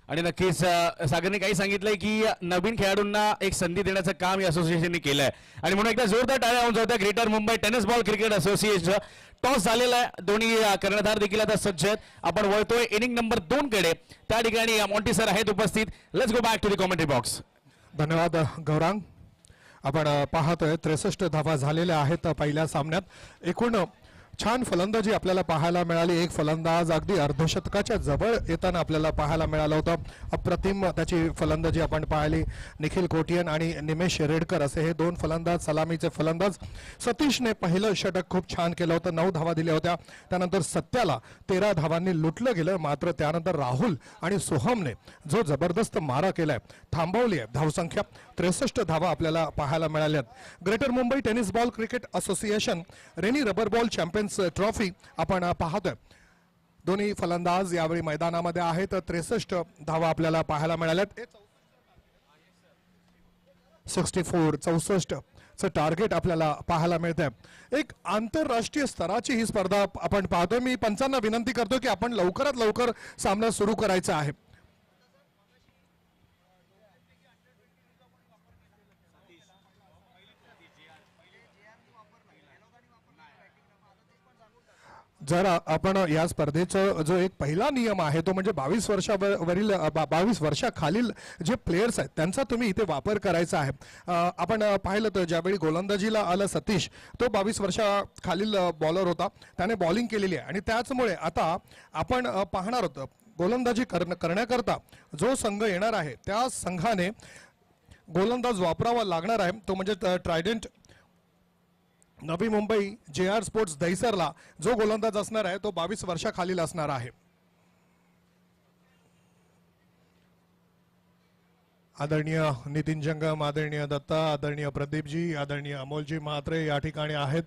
आणि नक्कीच सागरने काही सांगितलंय की नवीन खेळाडूंना एक संधी देण्याचं काम या असोसिएशनने केलंय आणि म्हणून एकदा जोरदार टाळ्या होऊन जात्या greater Mumbai tennis ball cricket association. Toss झालेला आहे, दोन्ही कर्णधार देखील आता सज्ज आहेत. आपण वळतोय इनिंग नंबर 2 कडे. त्या ठिकाणी मॉन्टी सर आहेत उपस्थित. Let's go back to the commentary box. धन्यवाद गौरांग. आपण पाहतोय 63 धावा झालेल्या आहेत पहिल्या सामन्यात. एकूण छान फलंदाजी आपल्याला पाहायला मिळाली. एक फलंदाज अगदी अर्धशतकाच्या जवळ येताना आपल्याला पाहायला मिळालं होतं. अप्रतिम त्याची फलंदाजी आपण पाहिली. निखिल कोटियन आणि निमेश रेडकर असे हे दोन फलंदाज, सलामीचे फलंदाज. सतीशने पहिलं षटक खूप छान केलं होतं, 9 धावा दिल्या होत्या. त्यानंतर सत्याला 13 धावांनी लुटलं गेलं. मात्र त्यानंतर राहुल आणि सोहमने जो जबरदस्त मारा केलाय, थांबवली आहे. धावसंख्या 63 धावा आपल्याला पाहायला मिळाल्यात. Greater Mumbai tennis ball cricket association rainy rubber ball champions trophy आपण पाहतोय. दोन्ही फलंदाज यावेळी मैदानामध्ये आहेत. 63 धावा आपल्याला पाहायला मिळाल्यात. 64 चं टार्गेट आपल्याला पाहायला मिळतंय. एक आंतरराष्ट्रीय स्तराची ही स्पर्धा आपण पाहतोय. मी पंचांना विनंती करतो की आपण लवकरात लवकर सामना सुरू करायचा आहे. जर आपण या स्पर्धेचा जो एक पहिला नियम आहे तो म्हणजे 22 वर्षाखालील जे प्लेयर्स आहेत त्यांचा तुम्ही इथे वापर करायचा आहे. आपण पाहिलं तर ज्यावेळी गोलंदाजीला आला सतीश, तो 22 वर्षाखालील बॉलर होता. त्याने बॉलिंग केलेली आहे आणि त्याचमुळे आता आपण पाहणार होतो गोलंदाजी करण्याकरता जो संघ येणार आहे त्या संघाने गोलंदाज वापरावा लागणार आहे. तो म्हणजे Trident Navi Mumbai JR sports दहिसरला जो गोलंदाज असणार आहे तो 22 वर्षाखालील असणार आहे. आदरणीय नितीन जंगम, आदरणीय दत्ता, आदरणीय प्रदीपजी, आदरणीय अमोलजी म्हात्रे या ठिकाणी आहेत.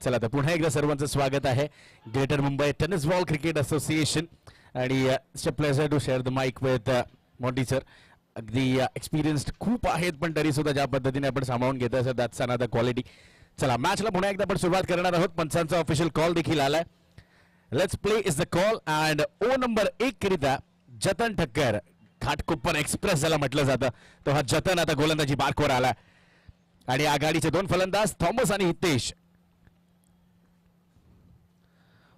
चला तर पुन्हा एकदा सर्वांचं स्वागत आहे greater Mumbai tennis ball cricket association आणि it's a pleasure to share the mic with Monty sir. अगदी एक्सपिरियन्स्ड खूप आहेत पण तरी सुद्धा ज्या पद्धतीने आपण सांभाळून घेत असं दॅट्स अनदर क्वालिटी. चला मॅचला पुन्हा एकदा आपण सुरुवात करणार आहोत. पंचांचा ऑफिशियल कॉल देखील आलाय. Let's play is the call and O number 1 करिता जतन ठक्कर, घाटकोपर एक्सप्रेस ज्याला म्हटलं जातं, तो हा जतन आता गोलंदाजी बारकोर आला आणि आघाडीचे दोन फलंदाज थॉमस आणि हितेश.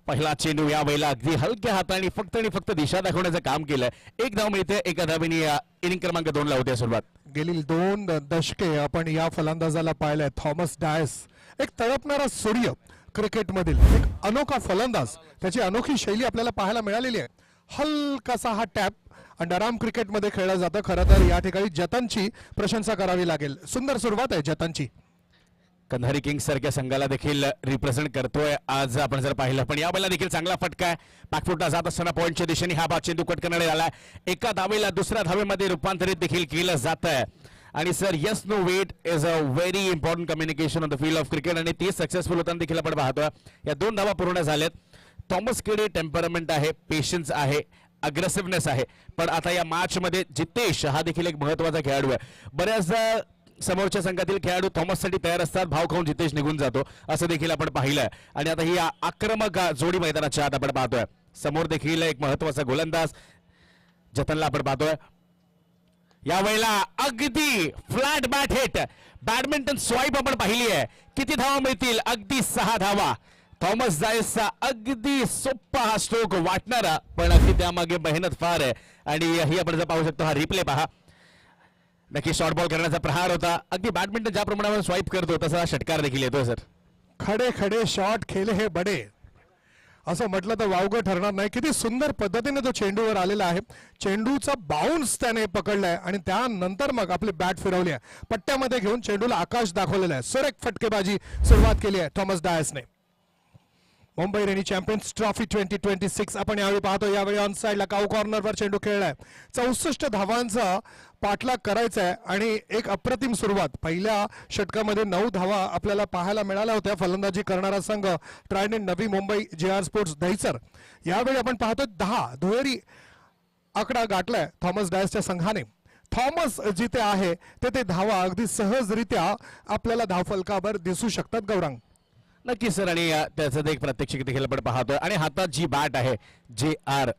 पहिला चेंडू या वेळेला अगदी हलक्या हाताने फक्त आणि फक्त दिशा दाखवण्याचं काम केलंय. एक धाव मिळते. एका धावेने इनिंग क्रमांक 2 ला होते सुरुवात. गेली 2 दशके आपण या फलंदाजाला पाहिलंय. थॉमस डायस एक तळपणारा सूर्य क्रिकेटमधील एक अनोखा फलंदाज. त्याची अनोखी शैली आपल्याला पाहायला मिळालेली आहे. हलकासा हा टॅप अंडरआर्म क्रिकेटमध्ये खेळला जातं. खरं तर या ठिकाणी जतनची प्रशंसा करावी लागेल. सुंदर सुरुवात आहे जतनची. कंधारी किंग्स सारख्या संघाला देखील रिप्रेझेंट करतोय आज आपण जर पाहिलं. पण यावेळेला देखील चांगला फटका आहे. बॅकफुटला जात असताना पॉईंटच्या दिशेने हा बाद चेंडू कट करण्यात आला. एका धावेला दुसऱ्या धावेमध्ये रूपांतरित देखील केलं जात आहे. आणि sir yes no wait is a very important communication on the field of cricket आणि ती सक्सेसफुल होताना देखील आपण पाहतोय. या 2 धावा पूर्ण झाल्यात. थॉमस कडे टेम्परमेंट आहे, पेशन्स आहे, अग्रेसिव्हनेस आहे. पण आता या मॅच मध्ये जितेश हा देखील एक महत्वाचा खेळाडू आहे. बऱ्याचदा समोरच्या संघातील खेळाडू थॉमससाठी तयार असतात, भाव खाऊन जितेश निघून जातो असं देखील आपण पाहिलंय. आणि आता ही आक्रमक जोडी मैदानाच्या आत आपण पाहतोय. समोर देखील एक महत्वाचा गोलंदाज जतनला आपण पाहतोय. या वेळेला अगदी flat bat hit, badminton swipe आपण पाहिली आहे. किती धावा मिळतील? अगदी 6 धावा. थॉमस जायसचा अगदी सोपा हा स्ट्रोक वाटणारा, पण अगदी त्यामागे मेहनत फार आहे. आणि ही आपण जर पाहू शकतो, हा रिप्ले पहा. नक्की शॉर्ट बॉल करण्याचा प्रहार होता. अगदी बॅडमिंटन ज्या प्रमाणावर स्वाईप करतो तसा षटकार देखील येतो सर. खडे खडे शॉट खेले हे बडे असं म्हटलं तर वावगं ठरणार नाही. किती सुंदर पद्धतीने तो चेंडूवर आलेला आहे. चेंडूचा बाउन्स त्याने पकडलाय आणि त्यानंतर मग आपली बॅट फिरवली आहे. पट्ट्यामध्ये घेऊन चेंडूला आकाश दाखवलेलं आहे. सुरेख फटकेबाजी सुरुवात केली आहे थॉमस डायसने. मुंबई रेनी चॅम्पियन्स ट्रॉफी 2026 आपण यावेळी पाहतो. यावेळी ऑन साइडला काऊ कॉर्नरवर चेंडू खेळलाय. 64 धावांचा पाठलाग करायचा आहे आणि एक अप्रतिम सुरुवात. पहिल्या षटकामध्ये 9 धावा आपल्याला पाहायला मिळाल्या होत्या. फलंदाजी करणारा संघ Trident Navi Mumbai JR sports Dahisar. यावेळी आपण पाहतो 10 दुहेरी आकडा गाठलाय थॉमस डायसच्या संघाने. थॉमस जिथे आहे तेथे धावा अगदी सहजरित्या आपल्याला धावफलकावर दिसू शकतात गौरांग. नक्की सर. आणि त्याचं एक प्रात्यक्षिक देखील आपण पाहतोय. आणि हातात जी बॅट आहे JR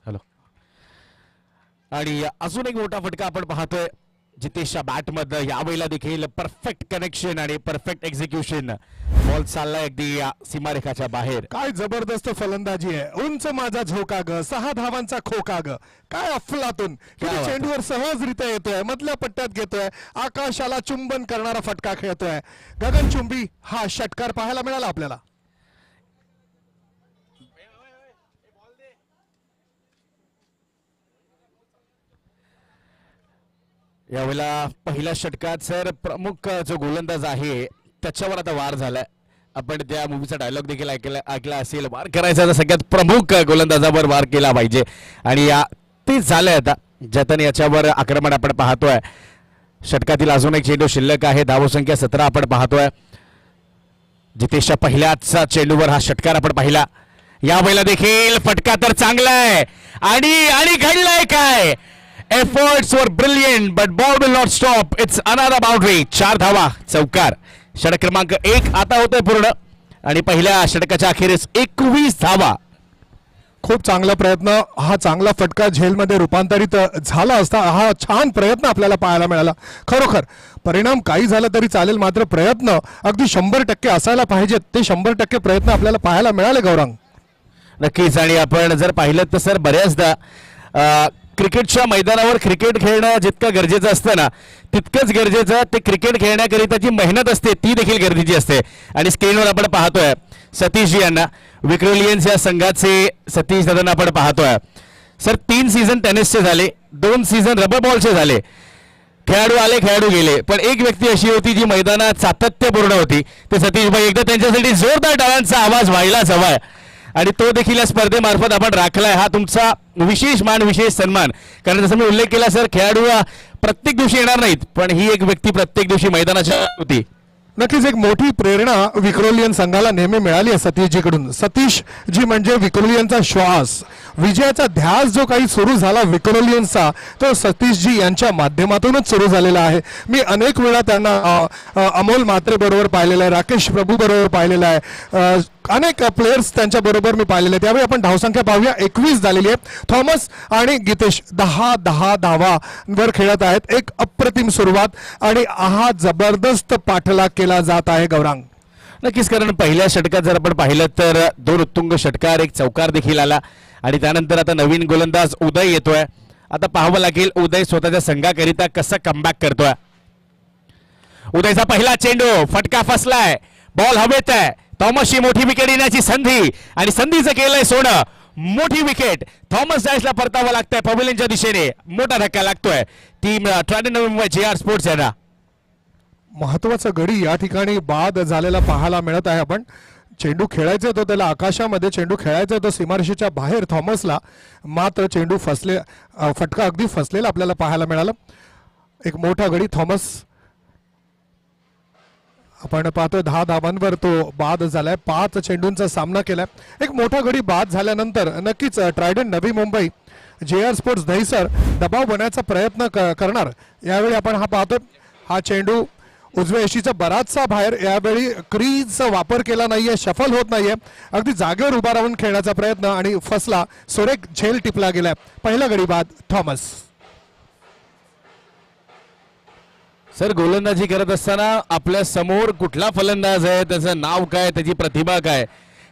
हॅलो. आणि अजून एक मोठा फटका आपण पाहतोय जितेशच्या बॅट मध्ये. यावेळेला देखील परफेक्ट कनेक्शन आणि परफेक्ट एक्झिक्युशन. बॉल चाललाय अगदी सीमारेखाच्या बाहेर. काय जबरदस्त फलंदाजी आहे. उंच माझा झोका ग, 6 धावांचा खोका ग. काय अफलातून क्या बात. चेंडूवर सहजरित्या येतोय. मधल्या पट्ट्यात घेतोय. आकाशाला चुंबन करणारा फटका खेळतोय. गगनचुंबी हा षटकार पाहायला मिळाला आपल्याला. यावेळेला पहिल्या षटकात सर प्रमुख जो गोलंदाज आहे त्याच्यावर आता वार झालाय. आपण त्या मूवीचा डायलॉग देखील ऐकला असेल. वार करायचा तर सगळ्यात प्रमुख गोलंदाजावर वार केला पाहिजे. आणि तेच झालंय आता. जतन याच्यावर आक्रमण आपण पाहतोय. षटकातील अजून एक चेंडू शिल्लक आहे. धावसंख्या 17 आपण पाहतोय. जितेशच्या पहिल्याच चेंडूवर हा षटकार आपण पाहिला. यावेळेला देखील फटका तर चांगला आहे. आणि घडलंय काय. Efforts were brilliant, but ball will not stop. It's another boundary. 4 धावा चौकार. षटक क्रमांक 1 आता होतोय पूर्ण. आणि पहिल्या षटकाच्या अखेरीस 21 धावा. खूप चांगला प्रयत्न. हा चांगला फटका झेलमध्ये रूपांतरित झाला असता. हा छान प्रयत्न आपल्याला पाहायला मिळाला. खरोखर परिणाम काही झाला तरी चालेल, मात्र प्रयत्न अगदी 100% असायला पाहिजेत. ते 100% प्रयत्न आपल्याला पाहायला मिळाले गौरांग. नक्कीच. आणि आपण जर पाहिलं तर सर बऱ्याचदा क्रिकेटच्या मैदानावर क्रिकेट खेळणं जितकं गरजेचं असतं ना तितकंच गरजेचं ते क्रिकेट खेळण्याकरिता जी मेहनत असते ती देखील गरजेची असते. आणि स्क्रीनवर आपण पाहतोय सतीशजी यांना. विक्रोलियन्स या संघाचे सतीश दादांना आपण पाहतोय. सर 3 सीझन टेनिसचे झाले, 2 सीझन रबर बॉलचे झाले. खेळाडू आले, खेळाडू गेले, पण एक व्यक्ती अशी होती जी मैदानात सातत्यपूर्ण होती. ते सतीशभाई. एकदा त्यांच्यासाठी जोरदार टाळ्यांचा आवाज व्हायलाच हवाय. आणि तो देखील या स्पर्धेमार्फत आपण राखलाय. हा तुमचा विशेष मान, विशेष सन्मान. कारण जसं मी उल्लेख केला सर, खेळाडू प्रत्येक दिवशी येणार नाहीत, पण ही एक व्यक्ती प्रत्येक दिवशी मैदानाच्या होती. नक्कीच एक मोठी प्रेरणा विक्रोलियन संघाला नेहमी मिळाली आहे सतीशजीकडून. सतीश जी म्हणजे विक्रोलियनचा श्वास. विजयाचा ध्यास जो काही सुरू झाला विक्रोलियन्सचा तो सतीशजी यांच्या माध्यमातूनच सुरू झालेला आहे. मी अनेक वेळा त्यांना अमोल म्हात्रे बरोबर पाहिलेलं आहे, राकेश प्रभू बरोबर पाहिलेलं आहे, अनेक प्लेयर्स त्यांच्या बरोबर मी पाहिलेले. त्यावेळी आपण धावसंख्या पाहूया. 21 झालेली आहे. थॉमस आणि गितेश 10 धावांवर खेळत आहेत. एक अप्रतिम सुरुवात आणि हा जबरदस्त पाठलाग केला जात आहे गौरांग. नक्कीच. कारण पहिल्या षटकात जर आपण पाहिलं तर 2 उत्तुंग षटकार, एक चौकार देखील आला. आणि त्यानंतर आता नवीन गोलंदाज उदय येतोय. आता पाहावं लागेल उदय स्वतःच्या संघाकरिता कसं कमबॅक करतोय. उदयचा पहिला चेंडू, फटका फसलाय, बॉल हवेत आहे. थॉमसची मोठी विकेट येण्याची संधी आणि संधीचं केलंय सोनं. मोठी विकेट थॉमस डायसला परतावं लागतंय पवेलियनच्या दिशेने. मोठा धक्का लागतोय team Trident Navi Mumbai JR sports यांना. महत्वाचा गडी या ठिकाणी बाद झालेला पाहायला मिळत आहे. आपण चेंडू खेळायचा होता त्याला आकाशामध्ये, चेंडू खेळायचा होता सीमारेषेच्या बाहेर थॉमसला, मात्र चेंडू फसले, फटका अगदी फसलेला आपल्याला पाहायला मिळाला. एक मोठा गडी थॉमस आपण पाहतोय. 10 धावांवर तो बाद झालाय. 5 चेंडूंचा सामना केलाय. एक मोठा गडी बाद झाल्यानंतर नक्कीच Trident Navi Mumbai JR sports Dahisar दबाव बनवायचा प्रयत्न करणार. यावेळी आपण हा पाहतोय. हा चेंडू उजव्या यशीचा बराचसा बाहेर यावेळी क्रीजचा वापर केला नाहीये, शफल होत नाहीये, अगदी जागेवर उभा राहून खेळण्याचा प्रयत्न आणि फसला. सुरेख झेल टिपला गेलाय. पहिला गडी बाद थॉमस. सर गोलंदाजी करत असताना आपल्या समोर कुठला फलंदाज आहे, त्याचं नाव काय, त्याची प्रतिभा काय,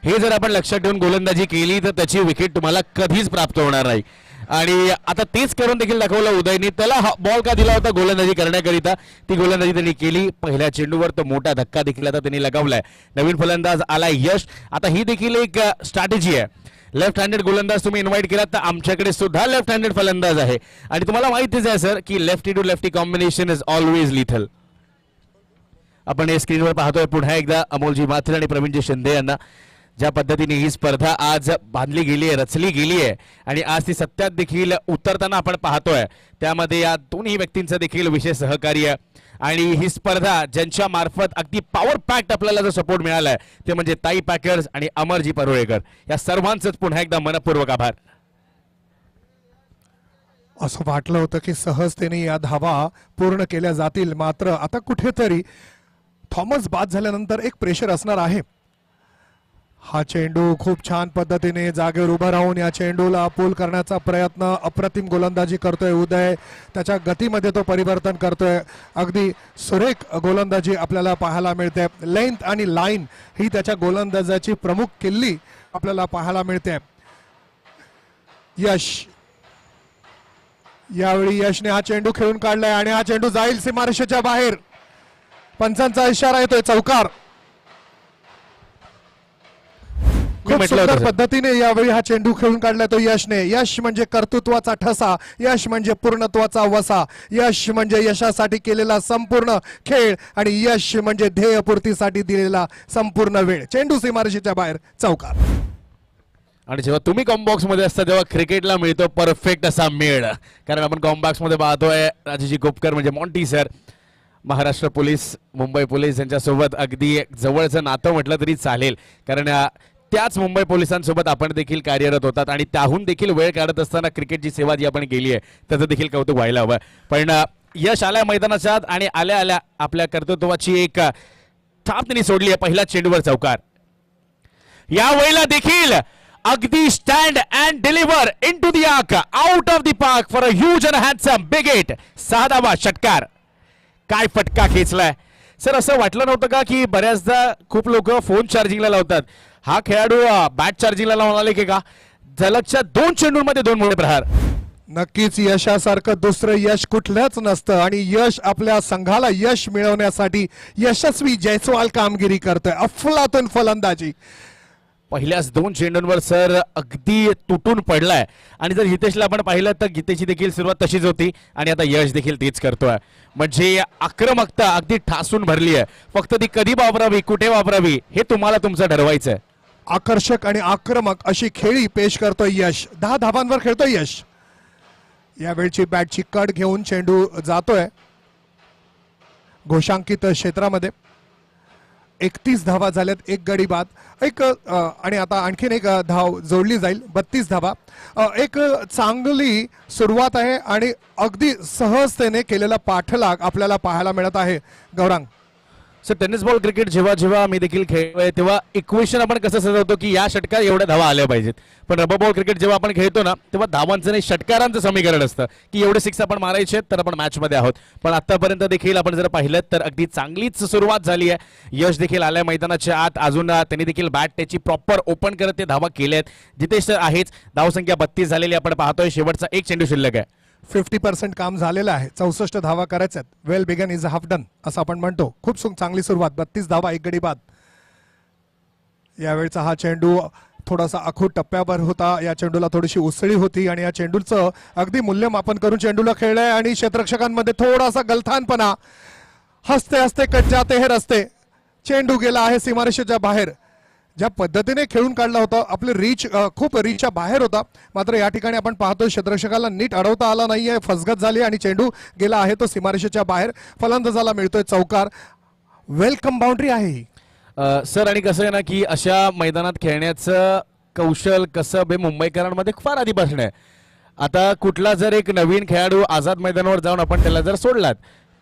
हे जर आपण लक्षात ठेवून गोलंदाजी केली तर त्याची विकेट तुम्हाला कधीच प्राप्त होणार नाही. आणि आता तेच करून देखील दाखवलं उदयने. त्याला बॉल का दिला होता गोलंदाजी करण्याकरिता, ती गोलंदाजी त्यांनी केली. पहिल्या चेंडूवर तो मोठा धक्का देखील आता त्यांनी लगावलाय. नवीन फलंदाज आलाय यश. आता ही देखील एक स्ट्रॅटेजी आहे. लेफ्ट हँडेड गोलंदाज तुम्ही इन्व्हाइट केलात तर आमच्याकडे सुद्धा लेफ्ट हँडेड फलंदाज आहे आणि तुम्हाला माहितीच आहे सर की lefty to lefty combination is always lethal. आपण या स्क्रीनवर पाहतोय पुन्हा एकदा अमोलजी माथेर आणि प्रवीणजी शिंदे यांना ज्या पद्धतीने ही स्पर्धा आज बांधली गेली आहे, रचली गेली आहे आणि आज ती सत्यात देखील उतरताना आपण पाहतोय. त्यामध्ये या दोन्ही व्यक्तींचं देखील विशेष सहकार्य आणि ही स्पर्धा ज्यांच्या मार्फत अगदी पॉवर पॅक्ट आपल्याला जो सपोर्ट मिळालाय ते म्हणजे ताई पॅकर्स आणि अमरजी परुळेकर. या सर्वांचंच पुन्हा एकदा मनपूर्वक आभार. असं वाटलं होतं की सहजतेने या धावा पूर्ण केल्या जातील, मात्र आता कुठेतरी थॉमस बाद झाल्यानंतर एक प्रेशर असणार आहे. हा चेंडू खूप छान पद्धतीने जागेवर उभा राहून या चेंडूला पूल करण्याचा प्रयत्न. अप्रतिम गोलंदाजी करतोय उदय. त्याच्या गतीमध्ये तो परिवर्तन करतोय. अगदी सुरेख गोलंदाजी आपल्याला पाहायला मिळते. लेंथ आणि लाईन ही त्याच्या गोलंदाजाची प्रमुख किल्ली आपल्याला पाहायला मिळते. यश, यावेळी यशने हा चेंडू खेळून काढलाय आणि हा चेंडू जाईल सीमारेषेच्या बाहेर. पंचांचा इशारा येतोय चौकार. खूप सुंदर पद्धतीने यावेळी हा चेंडू खेळून काढलाय तो यशने. यश म्हणजे कर्तृत्वाचा ठसा, यश म्हणजे पूर्णत्वाचा वसा, यश म्हणजे यशासाठी केलेला संपूर्ण खेळ आणि यश म्हणजे ध्येयपूर्तीसाठी दिलेला संपूर्ण वेळ. चेंडू सीमारेषेच्या बाहेर चौकार. आणि जेव्हा तुम्ही कॉम्बॉक्स मध्ये असता तेव्हा क्रिकेटला मिळतो परफेक्ट असा मेळ. कारण आपण कॉम्बॉक्स मध्ये पाहतोय राजेशी कोपकर म्हणजे Monty sir, Maharashtra police, Mumbai police यांच्यासोबत अगदी जवळचं नातं म्हटलं तरी चालेल. कारण त्याच मुंबई पोलिसांसोबत आपण देखील कार्यरत होतात आणि त्याहून देखील वेळ काढत असताना क्रिकेटची सेवा जी आपण केली आहे त्याचं देखील कौतुक व्हायला हवं. पण यश आल्या मैदानाच्या आत आणि आल्या आल्या आपल्या कर्तृत्वाची एक छाप त्यांनी सोडली आहे. पहिल्या चेंडूवर चौकार. या वेळेला देखील अगदी stand and deliver into the arc, out of the park for a huge and handsome big hit. 6 धावा, षटकार. काय फटका खेचलाय सर. असं वाटलं नव्हतं का की बऱ्याचदा खूप लोक फोन चार्जिंगला लावतात, हा खेळाडू बॅट चार्जिंगला लावून आले की का. जलदच्या 2 चेंडूंमध्ये 2 मोठे प्रहार. नक्कीच यशासारखं दुसरं यश कुठलंच नसतं आणि यश आपल्या संघाला यश मिळवण्यासाठी यशस्वी जयस्वाल कामगिरी करतोय. अफलातून फलंदाजी. पहिल्याच 2 चेंडूंवर सर अगदी तुटून पडलाय आणि जर हितेशला आपण पाहिलं तर गीतेची देखील सुरुवात तशीच होती आणि आता यश देखील तेच करतोय. म्हणजे आक्रमकता अगदी ठासून भरली आहे. फक्त ती कधी वापरावी, कुठे वापरावी हे तुम्हाला तुमचं ठरवायचं आहे. आकर्षक आणि आक्रमक अशी खेळी पेश करतोय यश. 10 धावांवर खेळतोय यश. यावेळची बॅटची कट घेऊन चेंडू जातोय घोषांकित क्षेत्रामध्ये. 31 धावा झाल्यात, 1 गडी बाद. आणि आता आणखीन एक धाव जोडली जाईल. 32 धावा. एक चांगली सुरुवात आहे आणि अगदी सहजतेने केलेला पाठलाग आपल्याला पाहायला मिळत आहे. Gaurang sir, tennis ball cricket जेव्हा जेव्हा मी देखील खेळतोय तेव्हा इक्वेशन आपण कसं सजवतो की या षटकार एवढ्या धावा आल्या पाहिजेत. पण रबर बॉल क्रिकेट जेव्हा आपण खेळतो ना तेव्हा धावांचं नाही षटकारांचं समीकरण असतं की एवढे 6 आपण मारायचे तर आपण मॅच मध्ये आहोत. पण आतापर्यंत देखील आपण जर पाहिलं तर अगदी चांगलीच सुरुवात झाली आहे. यश देखील आल्या मैदानाच्या आत. अजून त्यांनी देखील बॅट त्याची प्रॉपर ओपन करत ते धावा केल्या आहेत. जितेश सर आहेच. धावसंख्या 32 झालेली आपण पाहतोय. शेवटचा 1 चेंडू शिल्लक आहे. 50% काम झालेलं आहे. 64 धावा करायच्या आहेत. Well begun is half done असं आपण म्हणतो. खूप चांगली सुरुवात. 32 धावा, 1 गडी बाद. यावेळचा हा चेंडू थोडासा आखूड टप्प्यावर होता. या चेंडूला थोडीशी उसळी होती आणि या चेंडूचं अगदी मूल्यमापन करून चेंडूला खेळलंय आणि क्षेत्ररक्षकांमध्ये थोडासा गलथानपणा. हसते हसते कट जाते हे रस्ते. चेंडू गेला आहे सीमारेषेच्या बाहेर. ज्या पद्धतीने खेळून काढला होता, आपले रीच खूप रीचच्या बाहेर होता. मात्र या ठिकाणी आपण पाहतोय क्षेत्ररक्षकाला नीट अडवता आला नाहीये. फसगत झाली आणि चेंडू गेला आहे तो सीमारेषेच्या बाहेर. फलंदाजाला मिळतोय चौकार. वेलकम बाउंड्री आहे ही सर. आणि कसं आहे ना की अशा मैदानात खेळण्याचं कौशल कसं हे मुंबईकरांमध्ये फार आधीपासून आहे. आता कुठला जर एक नवीन खेळाडू आझाद मैदानावर जाऊन आपण त्याला जर सोडलात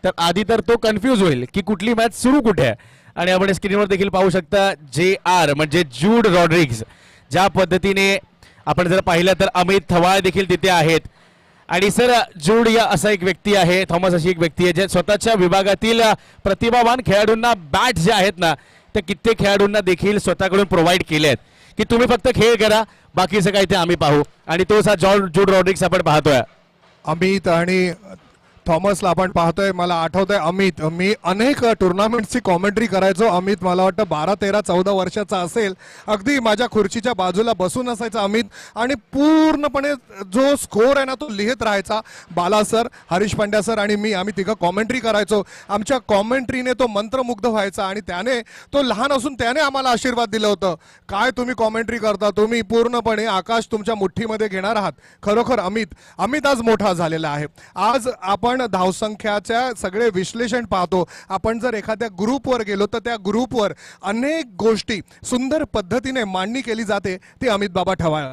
तर आधी तर तो कन्फ्यूज होईल की कुठली मॅच सुरू कुठे आहे. आणि आपण स्क्रीनवर देखील पाहू शकता JR म्हणजे जूड रॉड्रिग्स, ज्या पद्धतीने आपण जर पाहिलं तर अमित थवाळ देखील तिथे आहेत. आणि सर जूड या असा एक व्यक्ती आहे, थॉमस अशी एक व्यक्ती आहे जे स्वतःच्या विभागातील प्रतिभावान खेळाडूंना बॅट जे आहेत ना त्या कित्येक खेळाडूंना देखील स्वतःकडून प्रोव्हाइड केले आहेत की तुम्ही फक्त खेळ करा, बाकीचं काही ते आम्ही पाहू. आणि तोच हा जूड रॉड्रिग्स आपण पाहतोय. अमित आणि थॉमसला आपण पाहतोय. मला आठवतंय अमित, मी अनेक टुर्नामेंटची कॉमेंट्री करायचो. अमित मला वाटतं 12, 13, 14 वर्षाचा असेल. अगदी माझ्या खुर्चीच्या बाजूला बसून असायचा अमित आणि पूर्णपणे जो स्कोर आहे ना तो लिहित राहायचा. बाला सर, हरीश पांड्या सर आणि मी, आम्ही तिघं कॉमेंट्री करायचो. आमच्या कॉमेंट्रीने तो मंत्रमुग्ध व्हायचा आणि त्याने, तो लहान असून त्याने आम्हाला आशीर्वाद दिलं होतं. काय तुम्ही कॉमेंट्री करता, तुम्ही पूर्णपणे आकाश तुमच्या मुठ्ठीमध्ये घेणार आहात. खरोखर अमित आज मोठा झालेला आहे. आज आपण धावसंख्याच्या सगळे विश्लेषण पाहतो. आपण जर एखाद्या ग्रुपवर गेलो तर त्या ग्रुपवर अनेक गोष्टी सुंदर पद्धतीने मांडणी केली जाते, ती अमित बाबा ठवाळ.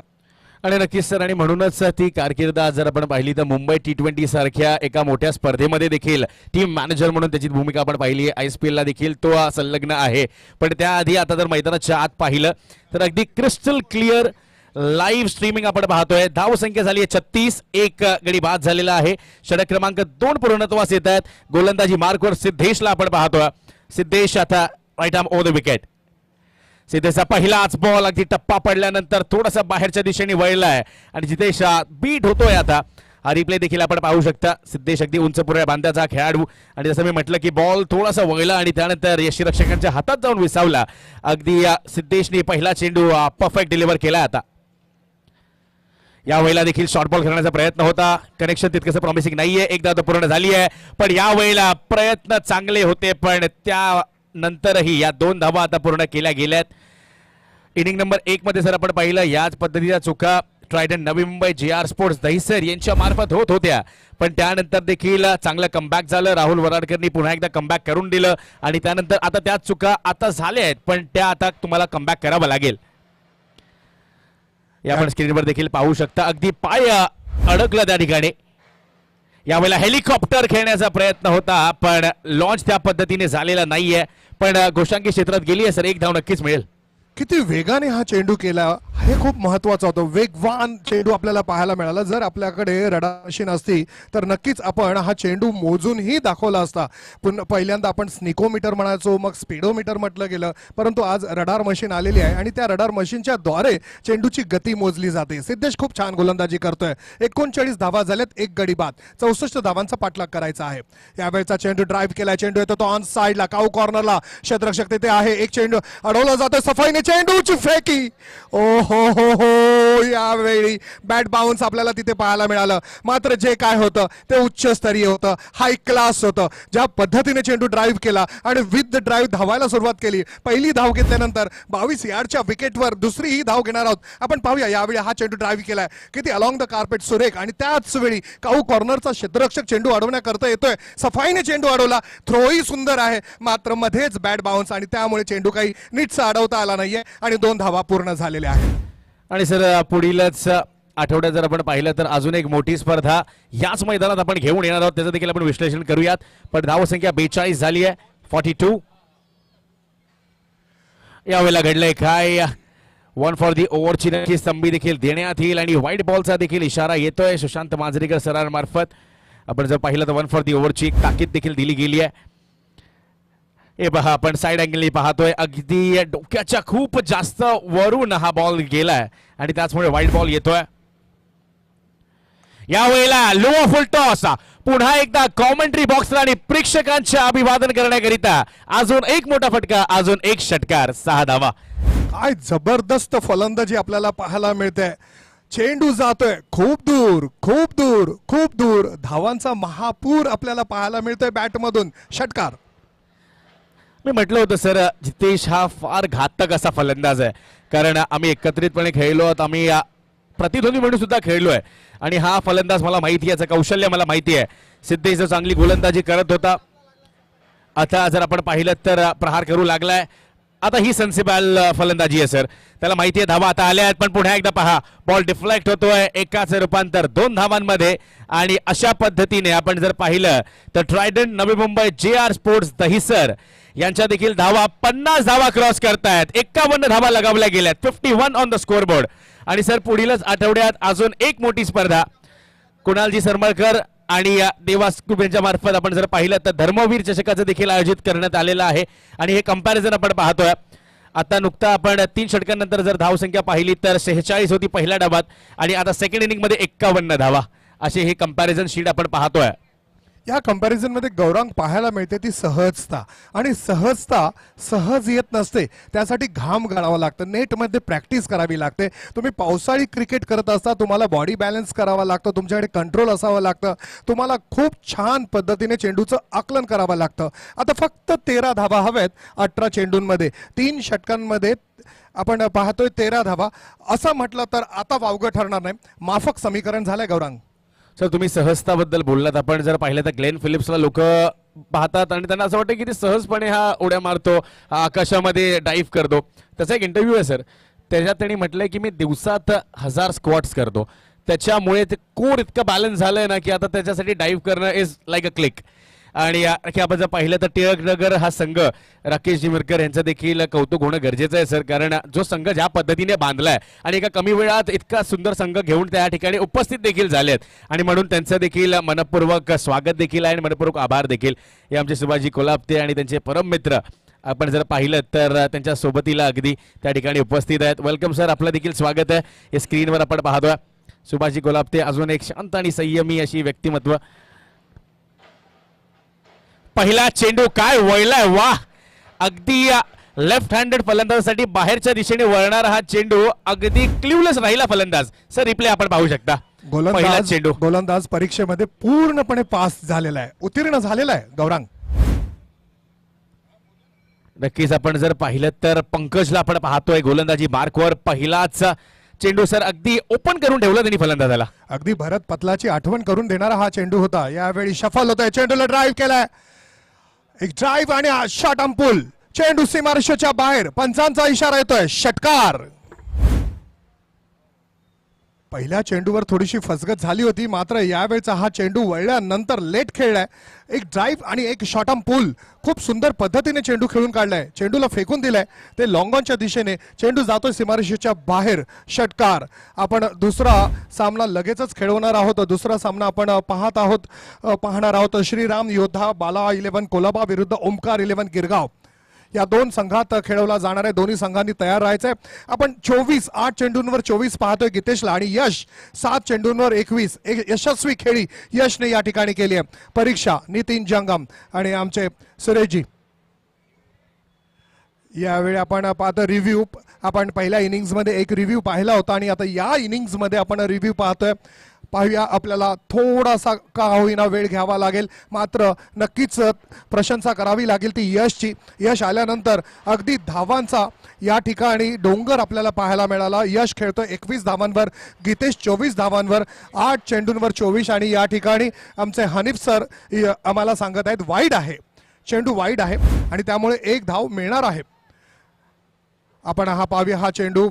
आणि नक्कीच सर, आणि म्हणूनच ती कारकीर्द आज जर आपण पाहिली तर मुंबई T20 सारख्या एका मोठ्या स्पर्धेमध्ये देखील टीम मॅनेजर म्हणून त्याची भूमिका आपण पाहिली आहे. ISPL ला देखील तो संलग्न आहे. पण त्याआधी आता जर मैदानाच्या आत पाहिलं तर अगदी क्रिस्टल क्लिअर लाईव्ह स्ट्रीमिंग आपण पाहतोय. धाव संख्या झाली आहे 36, एक गडी बाद झालेला आहे. षटक क्रमांक 2 पूर्णत्वास येत आहेत. गोलंदाजी मार्कवर सिद्धेशला आपण पाहतोय. सिद्धेश आता right arm over the wicket. सिद्धेशचा पहिलाच बॉल अगदी टप्पा पडल्यानंतर थोडासा बाहेरच्या दिशेने वळलाय आणि जितेश बीट होतोय. आता हा रिप्ले देखील आपण पाहू शकता. सिद्धेश अगदी उंच पुऱ्या बांध्याचा खेळाडू आणि जसं मी म्हटलं की बॉल थोडासा वळला आणि त्यानंतर यष्टीरक्षकांच्या हातात जाऊन विसावला. अगदी सिद्धेशने पहिला चेंडू परफेक्ट डिलिव्हर केला. आता यावेळेला देखील शॉर्ट बॉल करण्याचा प्रयत्न होता. कनेक्शन तितकंसं प्रॉमिसिंग नाहीये. एकदा तो पूर्ण झाली आहे, पण यावेळेला प्रयत्न चांगले होते, पण त्यानंतरही या 2 धावा आता पूर्ण केल्या गेल्यात. इनिंग नंबर 1 मध्ये सर आपण पाहिलं याच पद्धतीच्या चुका ट्रायडन नवी मुंबई JR स्पोर्ट्स दहिसर यांच्या मार्फत होत होत्या, पण त्यानंतर देखील चांगलं कमबॅक झालं. राहुल वराडकरनी पुन्हा एकदा कमबॅक करून दिलं आणि त्यानंतर आता त्याच चुका आता झाल्या आहेत, पण त्या आता तुम्हाला कमबॅक करावं लागेल. या आपण स्क्रीनवर देखील पाहू शकता. अगदी पाय अडकलं त्या ठिकाणी. यावेळेला हेलिकॉप्टर खेळण्याचा प्रयत्न होता, पण लॉन्च त्या पद्धतीने झालेला नाहीये. पण गोशांकी क्षेत्रात गेली आहे सर, 1 धाव नक्कीच मिळेल. किती वेगाने हा चेंडू केला हे खूप महत्वाचं होतं. वेगवान चेंडू आपल्याला पाहायला मिळाला. जर आपल्याकडे रडार मशीन असती तर नक्कीच आपण हा चेंडू मोजूनही दाखवला असता. पुन्हा पहिल्यांदा आपण स्निकोमीटर म्हणायचो, मग स्पीडोमीटर म्हटलं गेलं, परंतु आज रडार मशीन आलेली आहे आणि त्या रडार मशीनच्या द्वारे चेंडूची गती मोजली जाते. सिद्धेश खूप छान गोलंदाजी करतोय. 39 धावा झाल्यात, 1 गडी बाद. 64 धावांचा पाठलाग करायचा आहे. यावेळेचा चेंडू ड्राईव्ह केला. चेंडू येतो तो ऑन साइडला, काऊ कॉर्नरला. क्षेत्ररक्षक तिथे आहे. एक चेंडू अडवला जातो सफाईने. चेंडूची फेकी, ओ हो, यावेळी बॅट बाउन्स आपल्याला तिथे पाहायला मिळालं. मात्र जे काय होतं ते उच्चस्तरीय होतं, हाय क्लास होतं. ज्या पद्धतीने चेंडू ड्राईव्ह केला आणि विथ द ड्राईव्ह धावायला सुरुवात केली. पहिली धाव घेतल्यानंतर 22 यार्डच्या विकेटवर दुसरीही धाव घेणार आहोत. आपण पाहूया यावेळी हा चेंडू ड्राईव्ह केलाय किती अलॉंग द कार्पेट सुरेख. आणि त्याच वेळी काऊ कॉर्नरचा क्षेत्ररक्षक चेंडू अडवण्याकरता येतोय. सफाईने चेंडू अडवला. थ्रोही सुंदर आहे, मात्र मध्येच बॅट बाउन्स आणि त्यामुळे चेंडू काही नीटसा अडवता आला नाहीये आणि 2 धावा पूर्ण झालेल्या आहेत. आणि सर पुढीलच आठवड्यात जर आपण पाहिलं तर अजून एक मोठी स्पर्धा याच मैदानात आपण घेऊन येणार आहोत, त्याचं देखील आपण विश्लेषण करूयात. पण धावसंख्या 42 झाली आहे, 42. यावेळेला घडलंय काय, 1 फॉर दी ओव्हरची नक्की स्तंभी देखील देण्यात येईल आणि व्हाईट बॉलचा देखील इशारा येतोय सुशांत मांजरेकर सरांमार्फत. आपण जर पाहिलं तर 1 फॉर दी ओव्हरची एक ताकीद देखील दिली गेली आहे. हे पहा, आपण साइड अँगलनी पाहतोय. अगदी डोक्याच्या खूप जास्त वरून हा बॉल गेलाय आणि त्याचमुळे व्हाईट बॉल येतोय. यावेळेला लो फुल टॉस पुन्हा एकदा कॉमेंट्री बॉक्सला आणि प्रेक्षकांचे अभिवादन करण्याकरिता अजून एक मोठा फटका, अजून एक षटकार, 6 धावा. काय जबरदस्त फलंदाजी आपल्याला पाहायला मिळते. चेंडू जातोय खूप दूर, खूप दूर, खूप दूर. धावांचा महापूर आपल्याला पाहायला मिळतोय बॅटमधून. षटकार. मी म्हटलं होतं सर, जितेश हा फार घातक असा फलंदाज आहे, कारण आम्ही एकत्रितपणे खेळलो आहोत, आम्ही प्रतिद्वंदी म्हणून सुद्धा खेळलोय आणि हा फलंदाज मला माहिती आहे, याचं कौशल्य मला माहिती आहे. सिद्धेश चांगली गोलंदाजी करत होता. आता जर आपण पाहिलं तर प्रहार करू लागलाय. आता ही सेन्सिबल फलंदाजी आहे सर, त्याला माहिती आहे धावा आता आल्या आहेत, पण पुन्हा एकदा पहा बॉल डिफ्लेक्ट होतोय, एकाचं रूपांतर 2 धावांमध्ये. आणि अशा पद्धतीने आपण जर पाहिलं तर Trident Navi Mumbai JR sports Dahisar यांच्या देखील धावा 50 धावा क्रॉस करतायत, 51 धावा लगावल्या गेल्यात, 51 ऑन द स्कोर बोर्ड. आणि सर पुढीलच आठवड्यात अजून एक मोठी स्पर्धा कुणालजी सरमळकर आणि देवास ग्रुप यांच्या मार्फत आपण जर पाहिलं तर धर्मवीर चषकाचं देखील आयोजित करण्यात आलेलं आहे. आणि हे कंपॅरिझन आपण पाहतोय. आता नुकता आपण 3 षटकांनंतर जर धावसंख्या पाहिली तर 46 होती पहिल्या डावात, आणि आता सेकंड इनिंग मध्ये 51 धावा, असे हे कंपॅरिझन शीट आपण पाहतोय. या कंपॅरिझन मध्ये गौरांग पाहायला मिळते ती सहजता, आणि सहजता सहज येत नसते, त्यासाठी घाम गाळावा लागतं, नेटमध्ये प्रॅक्टिस करावी लागते. तुम्ही पावसाळी क्रिकेट करत असता तुम्हाला बॉडी बॅलन्स करावा लागतं, तुमच्याकडे कंट्रोल असावं लागतं, तुम्हाला खूप छान पद्धतीने चेंडूचं आकलन करावं लागतं. आता फक्त 13 धावा हव्यात 18 चेंडूंमध्ये, 3 षटकांमध्ये आपण पाहतोय 13 धावा. असं म्हटलं तर आता वावगं ठरणार नाही, माफक समीकरण झालंय गौरांग. सर तुम्ही सहजताबद्दल बोललात, आपण जर पाहिलं तर ग्लेन फिलिप्सला लोक पाहतात आणि त्यांना असं वाटतं की ते सहजपणे हा उड्या मारतो, हा आकाशामध्ये डाईव्ह करतो. त्याचा एक इंटरव्ह्यू आहे सर, त्याच्यात त्यांनी म्हटलंय की मी दिवसात 1000 स्क्वॉट्स करतो, त्याच्यामुळे ते कोर इतकं बॅलन्स झालंय ना की आता त्याच्यासाठी डाईव्ह करणं इज लाईक अ क्लिक. आणि आणखी आपण जर पाहिलं तर टिळकनगर हा संघ राकेश जिमरकर यांचं देखील कौतुक होणं गरजेचं आहे सर, कारण जो संघ ज्या पद्धतीने बांधलाय आणि एका कमी वेळात इतका सुंदर संघ घेऊन त्या ठिकाणी उपस्थित देखील झालेत, आणि म्हणून त्यांचं देखील मनपूर्वक स्वागत देखील आहे आणि मनपूर्वक आभार देखील. हे आमचे सुभाषजी कोल्हापते आणि त्यांचे परम मित्र आपण जर पाहिलं तर त्यांच्या सोबतीला अगदी त्या ठिकाणी उपस्थित आहेत. वेलकम सर, आपलं देखील स्वागत आहे. हे स्क्रीनवर आपण पाहतोय सुभाषजी कोल्हापते, अजून एक शांत आणि संयमी अशी व्यक्तिमत्व. पहिला चेंडू काय वळलाय, वाह, अगदी लेफ्ट हँडेड फलंदाजासाठी बाहेरच्या दिशेने वळणारा हा चेंडू, अगदी क्ल्यूलेस राहिला फलंदाज. सर रिप्ले आपण पाहू शकता. पहिला चेंडू गोलंदाज परीक्षेमध्ये पूर्णपणे पास झालेला आहे, उत्तीर्ण झालेला आहे गौरांग. नक्कीच आपण जर पाहिलं तर पंकजला आपण पाहतोय गोलंदाजी मार्कवर, पहिलाच चेंडू सर अगदी ओपन करून ठेवला त्यांनी फलंदाजाला. अगदी भरत पतलाची आठवण करून देणारा हा चेंडू होता. यावेळी शफल होतोय, चेंडूला ड्राईव्ह केलाय, एक ड्राईव्ह आणि शॉट अंपुल, चेंडू सीमारेषेच्या बाहेर, पंचांचा इशारा येतोय, षटकार. पहिल्या चेंडूवर थोडीशी फसगत झाली होती, मात्र यावेळचा हा चेंडू वळल्यानंतर लेट खेळलाय, एक ड्राईव्ह आणि एक शॉट अंपुल, खूप सुंदर पद्धतीने चेंडू खेळून काढलाय, चेंडूला फेकून दिलाय, ते लॉंग ऑनच्या दिशेने, चेंडू जातोय सीमारेषेच्या बाहेर, षटकार. आपण दुसरा सामना लगेचच खेळवणार आहोत. दुसरा सामना आपण पाहणार आहोत श्रीराम योद्धा बाला 11 कोलाबा विरुद्ध ओमकार 11 गिरगाव. या 2 संघात खेळवला जाणार आहे, दोन्ही संघांनी तयार राहायचंय. आपण 8 चेंडूंवर 24 पाहतोय गितेशला, आणि यश 7 चेंडूंवर 21, एक यशस्वी खेळी यशने या ठिकाणी केली आहे. परीक्षा, नितीन जंगम आणि आमचे सुरेशजी. यावेळी आपण पाहतो रिव्ह्यू, आपण पहिल्या इनिंग्समध्ये एक रिव्ह्यू पाहिला होता आणि आता या इनिंग्समध्ये आपण रिव्ह्यू पाहतोय. पाहूया, आपल्याला थोडासा का होईना वेळ घ्यावा लागेल, मात्र नक्कीच प्रशंसा करावी लागेल ती यशची. यश आल्यानंतर अगदी धावांचा या ठिकाणी डोंगर आपल्याला पाहायला मिळाला. यश खेळतोय 21 धावांवर, गितेश 24 धावांवर, 8 चेंडूंवर 24, आणि या ठिकाणी आमचे हनीफ सर आम्हाला सांगत आहेत वाईड आहे, चेंडू वाईड आहे आणि त्यामुळे 1 धाव मिळणार आहे. आपण पाहूया हा चेंडू.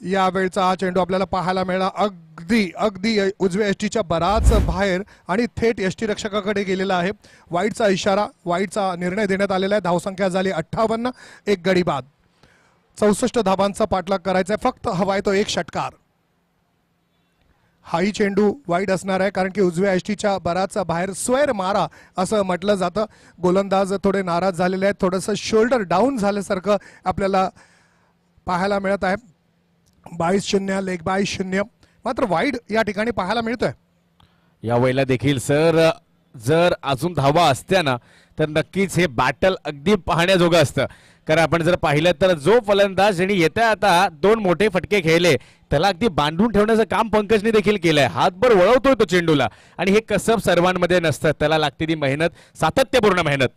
यावेळचा हा चेंडू आपल्याला पाहायला मिळाला अगदी उजव्या यष्टीच्या बराच बाहेर आणि थेट यष्टीरक्षकाकडे गेलेला आहे. वाईडचा इशारा, वाईडचा निर्णय देण्यात आलेला आहे. धावसंख्या झाली 58, 1 गडी बाद. 64 धावांचा पाठलाग करायचा आहे, फक्त हवाय तो 1 षटकार. हाही चेंडू वाईड असणार आहे, कारण की उजव्या यष्टीच्या बराच बाहेर स्क्वेअर मारा असं म्हटलं जातं. गोलंदाज थोडे नाराज झालेले आहेत, थोडंसं शोल्डर डाऊन झाल्यासारखं आपल्याला पाहायला मिळत आहे. 22-0 लेग बाय 0, मात्र वाईड या ठिकाणी पाहायला मिळतोय. या वेळेला देखील सर जर अजून धावा असत्या ना तर नक्कीच हे बॅटल अगदी पाहण्याजोगं असतं. कारण आपण जर पाहिलं तर जो फलंदाज ज्यांनी येत्या आता 2 मोठे फटके खेळले त्याला अगदी बांधून ठेवण्याचं काम पंकजने देखील केलंय. हातभर वळवतोय तो चेंडूला, आणि हे कसब सर्वांमध्ये नसतं, त्याला लागते ती मेहनत, सातत्यपूर्ण मेहनत.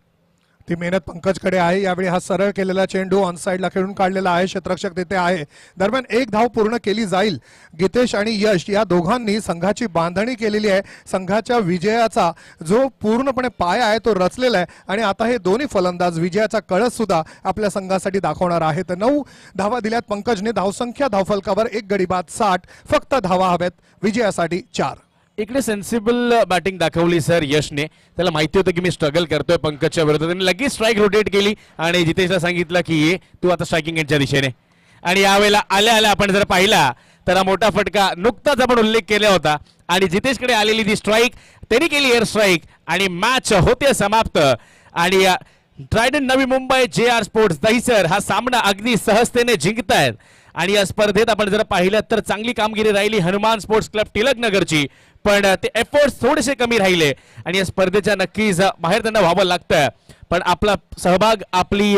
ती मेहनत पंकजकडे आहे. यावेळी हा सरळ केलेला चेंडू ऑन साइडला खेळून काढलेला आहे. क्षेत्ररक्षक तिथे आहे. दरम्यान एक धाव पूर्ण केली जाईल. गीतेश आणि यश या दोघांनी संघाची बांधणी केलेली आहे. संघाच्या विजयाचा जो पूर्णपणे पाया आहे तो रचलेला आहे आणि आता हे दोन्ही फलंदाज विजयाचा कळस सुद्धा आपल्या संघासाठी दाखवणार आहेत. 9 धावा दिल्यात पंकजने. धावसंख्या धावफलकावर 1 गडी बाद 60. फक्त धावा हव्यात विजयासाठी 4. इकडे सेन्सिबल बॅटिंग दाखवली सर यशने. त्याला माहिती होतं की मी स्ट्रगल करतोय पंकजच्या विरोधात. त्यांनी लगेच स्ट्राईक रोटेट केली आणि जितेशला सांगितलं की ये तू आता स्ट्रायकिंग एंडच्या दिशेने. आणि यावेळेला आल्या आल्या आपण जर पाहिला तर हा मोठा फटका नुकताच आपण उल्लेख केला होता आणि जितेशकडे आलेली ती स्ट्राईक त्यांनी केली एअर स्ट्राईक आणि मॅच होते समाप्त. आणि Trident Navi Mumbai JR sports Dahisar हा सामना अगदी सहजतेने जिंकतायत. आणि या स्पर्धेत आपण जर पाहिलं तर चांगली कामगिरी राहिली हनुमान स्पोर्ट्स क्लब टिळकनगरची, पण ते एफर्ट्स थोडेसे कमी राहिले आणि या स्पर्धेच्या नक्कीच बाहेर त्यांना व्हावं लागतं. पण आपला सहभाग आपली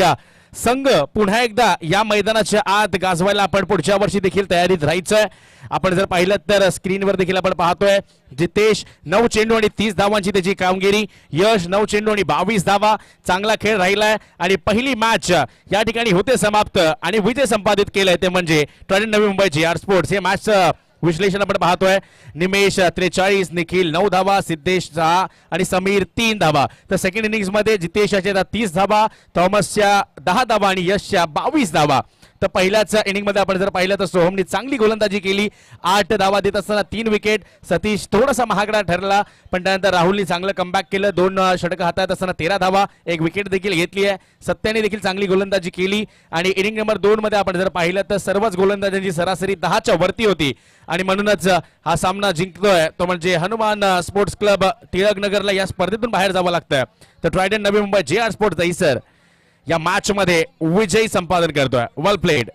संघ पुन्हा एकदा या मैदानाच्या आत गाजवायला आपण पुढच्या वर्षी देखील तयारीत राहायचंय. आपण जर पाहिलं तर स्क्रीनवर देखील आपण पाहतोय जितेश 9 चेंडू आणि 30 धावांची त्याची कामगिरी. यश 9 चेंडू आणि 22 धावा. चांगला खेळ राहिलाय आणि पहिली मॅच या ठिकाणी होते समाप्त आणि विजय संपादित केलाय ते म्हणजे Trident Navi Mumbai JR sports. हे मॅच विश्लेषण आपण पाहतोय. निमेश 43, निखिल 9 धावा, सिद्धेश 6 आणि समीर 3 धावा. तर सेकंड इनिंग्स मध्ये जितेशच्या 30 धावा, थॉमसच्या 10 धावा आणि यशच्या 22 धावा. तर पहिल्याच इनिंग मध्ये आपण जर पाहिलं तर सोहमनी चांगली गोलंदाजी केली. 8 धावा देत असताना 3 विकेट. सतीश थोडासा महागडा ठरला पण त्यानंतर राहुलनी चांगलं कमबॅक केलं. 2 षटकं हातात असताना 13 धावा, 1 विकेट देखील घेतली आहे. सत्याने देखील चांगली गोलंदाजी केली आणि इनिंग नंबर 2 मध्ये आपण जर पाहिलं तर सर्वच गोलंदाजांची सरासरी 10च्या वरती होती आणि म्हणूनच हा सामना जिंकतोय तो म्हणजे हनुमान स्पोर्ट्स क्लब टिळकनगरला या स्पर्धेतून बाहेर जावं लागतं. तर Trident Navi Mumbai JR sports Dahisar या मॅच मध्ये विजयी संपादन करतोय. वेल प्लेड.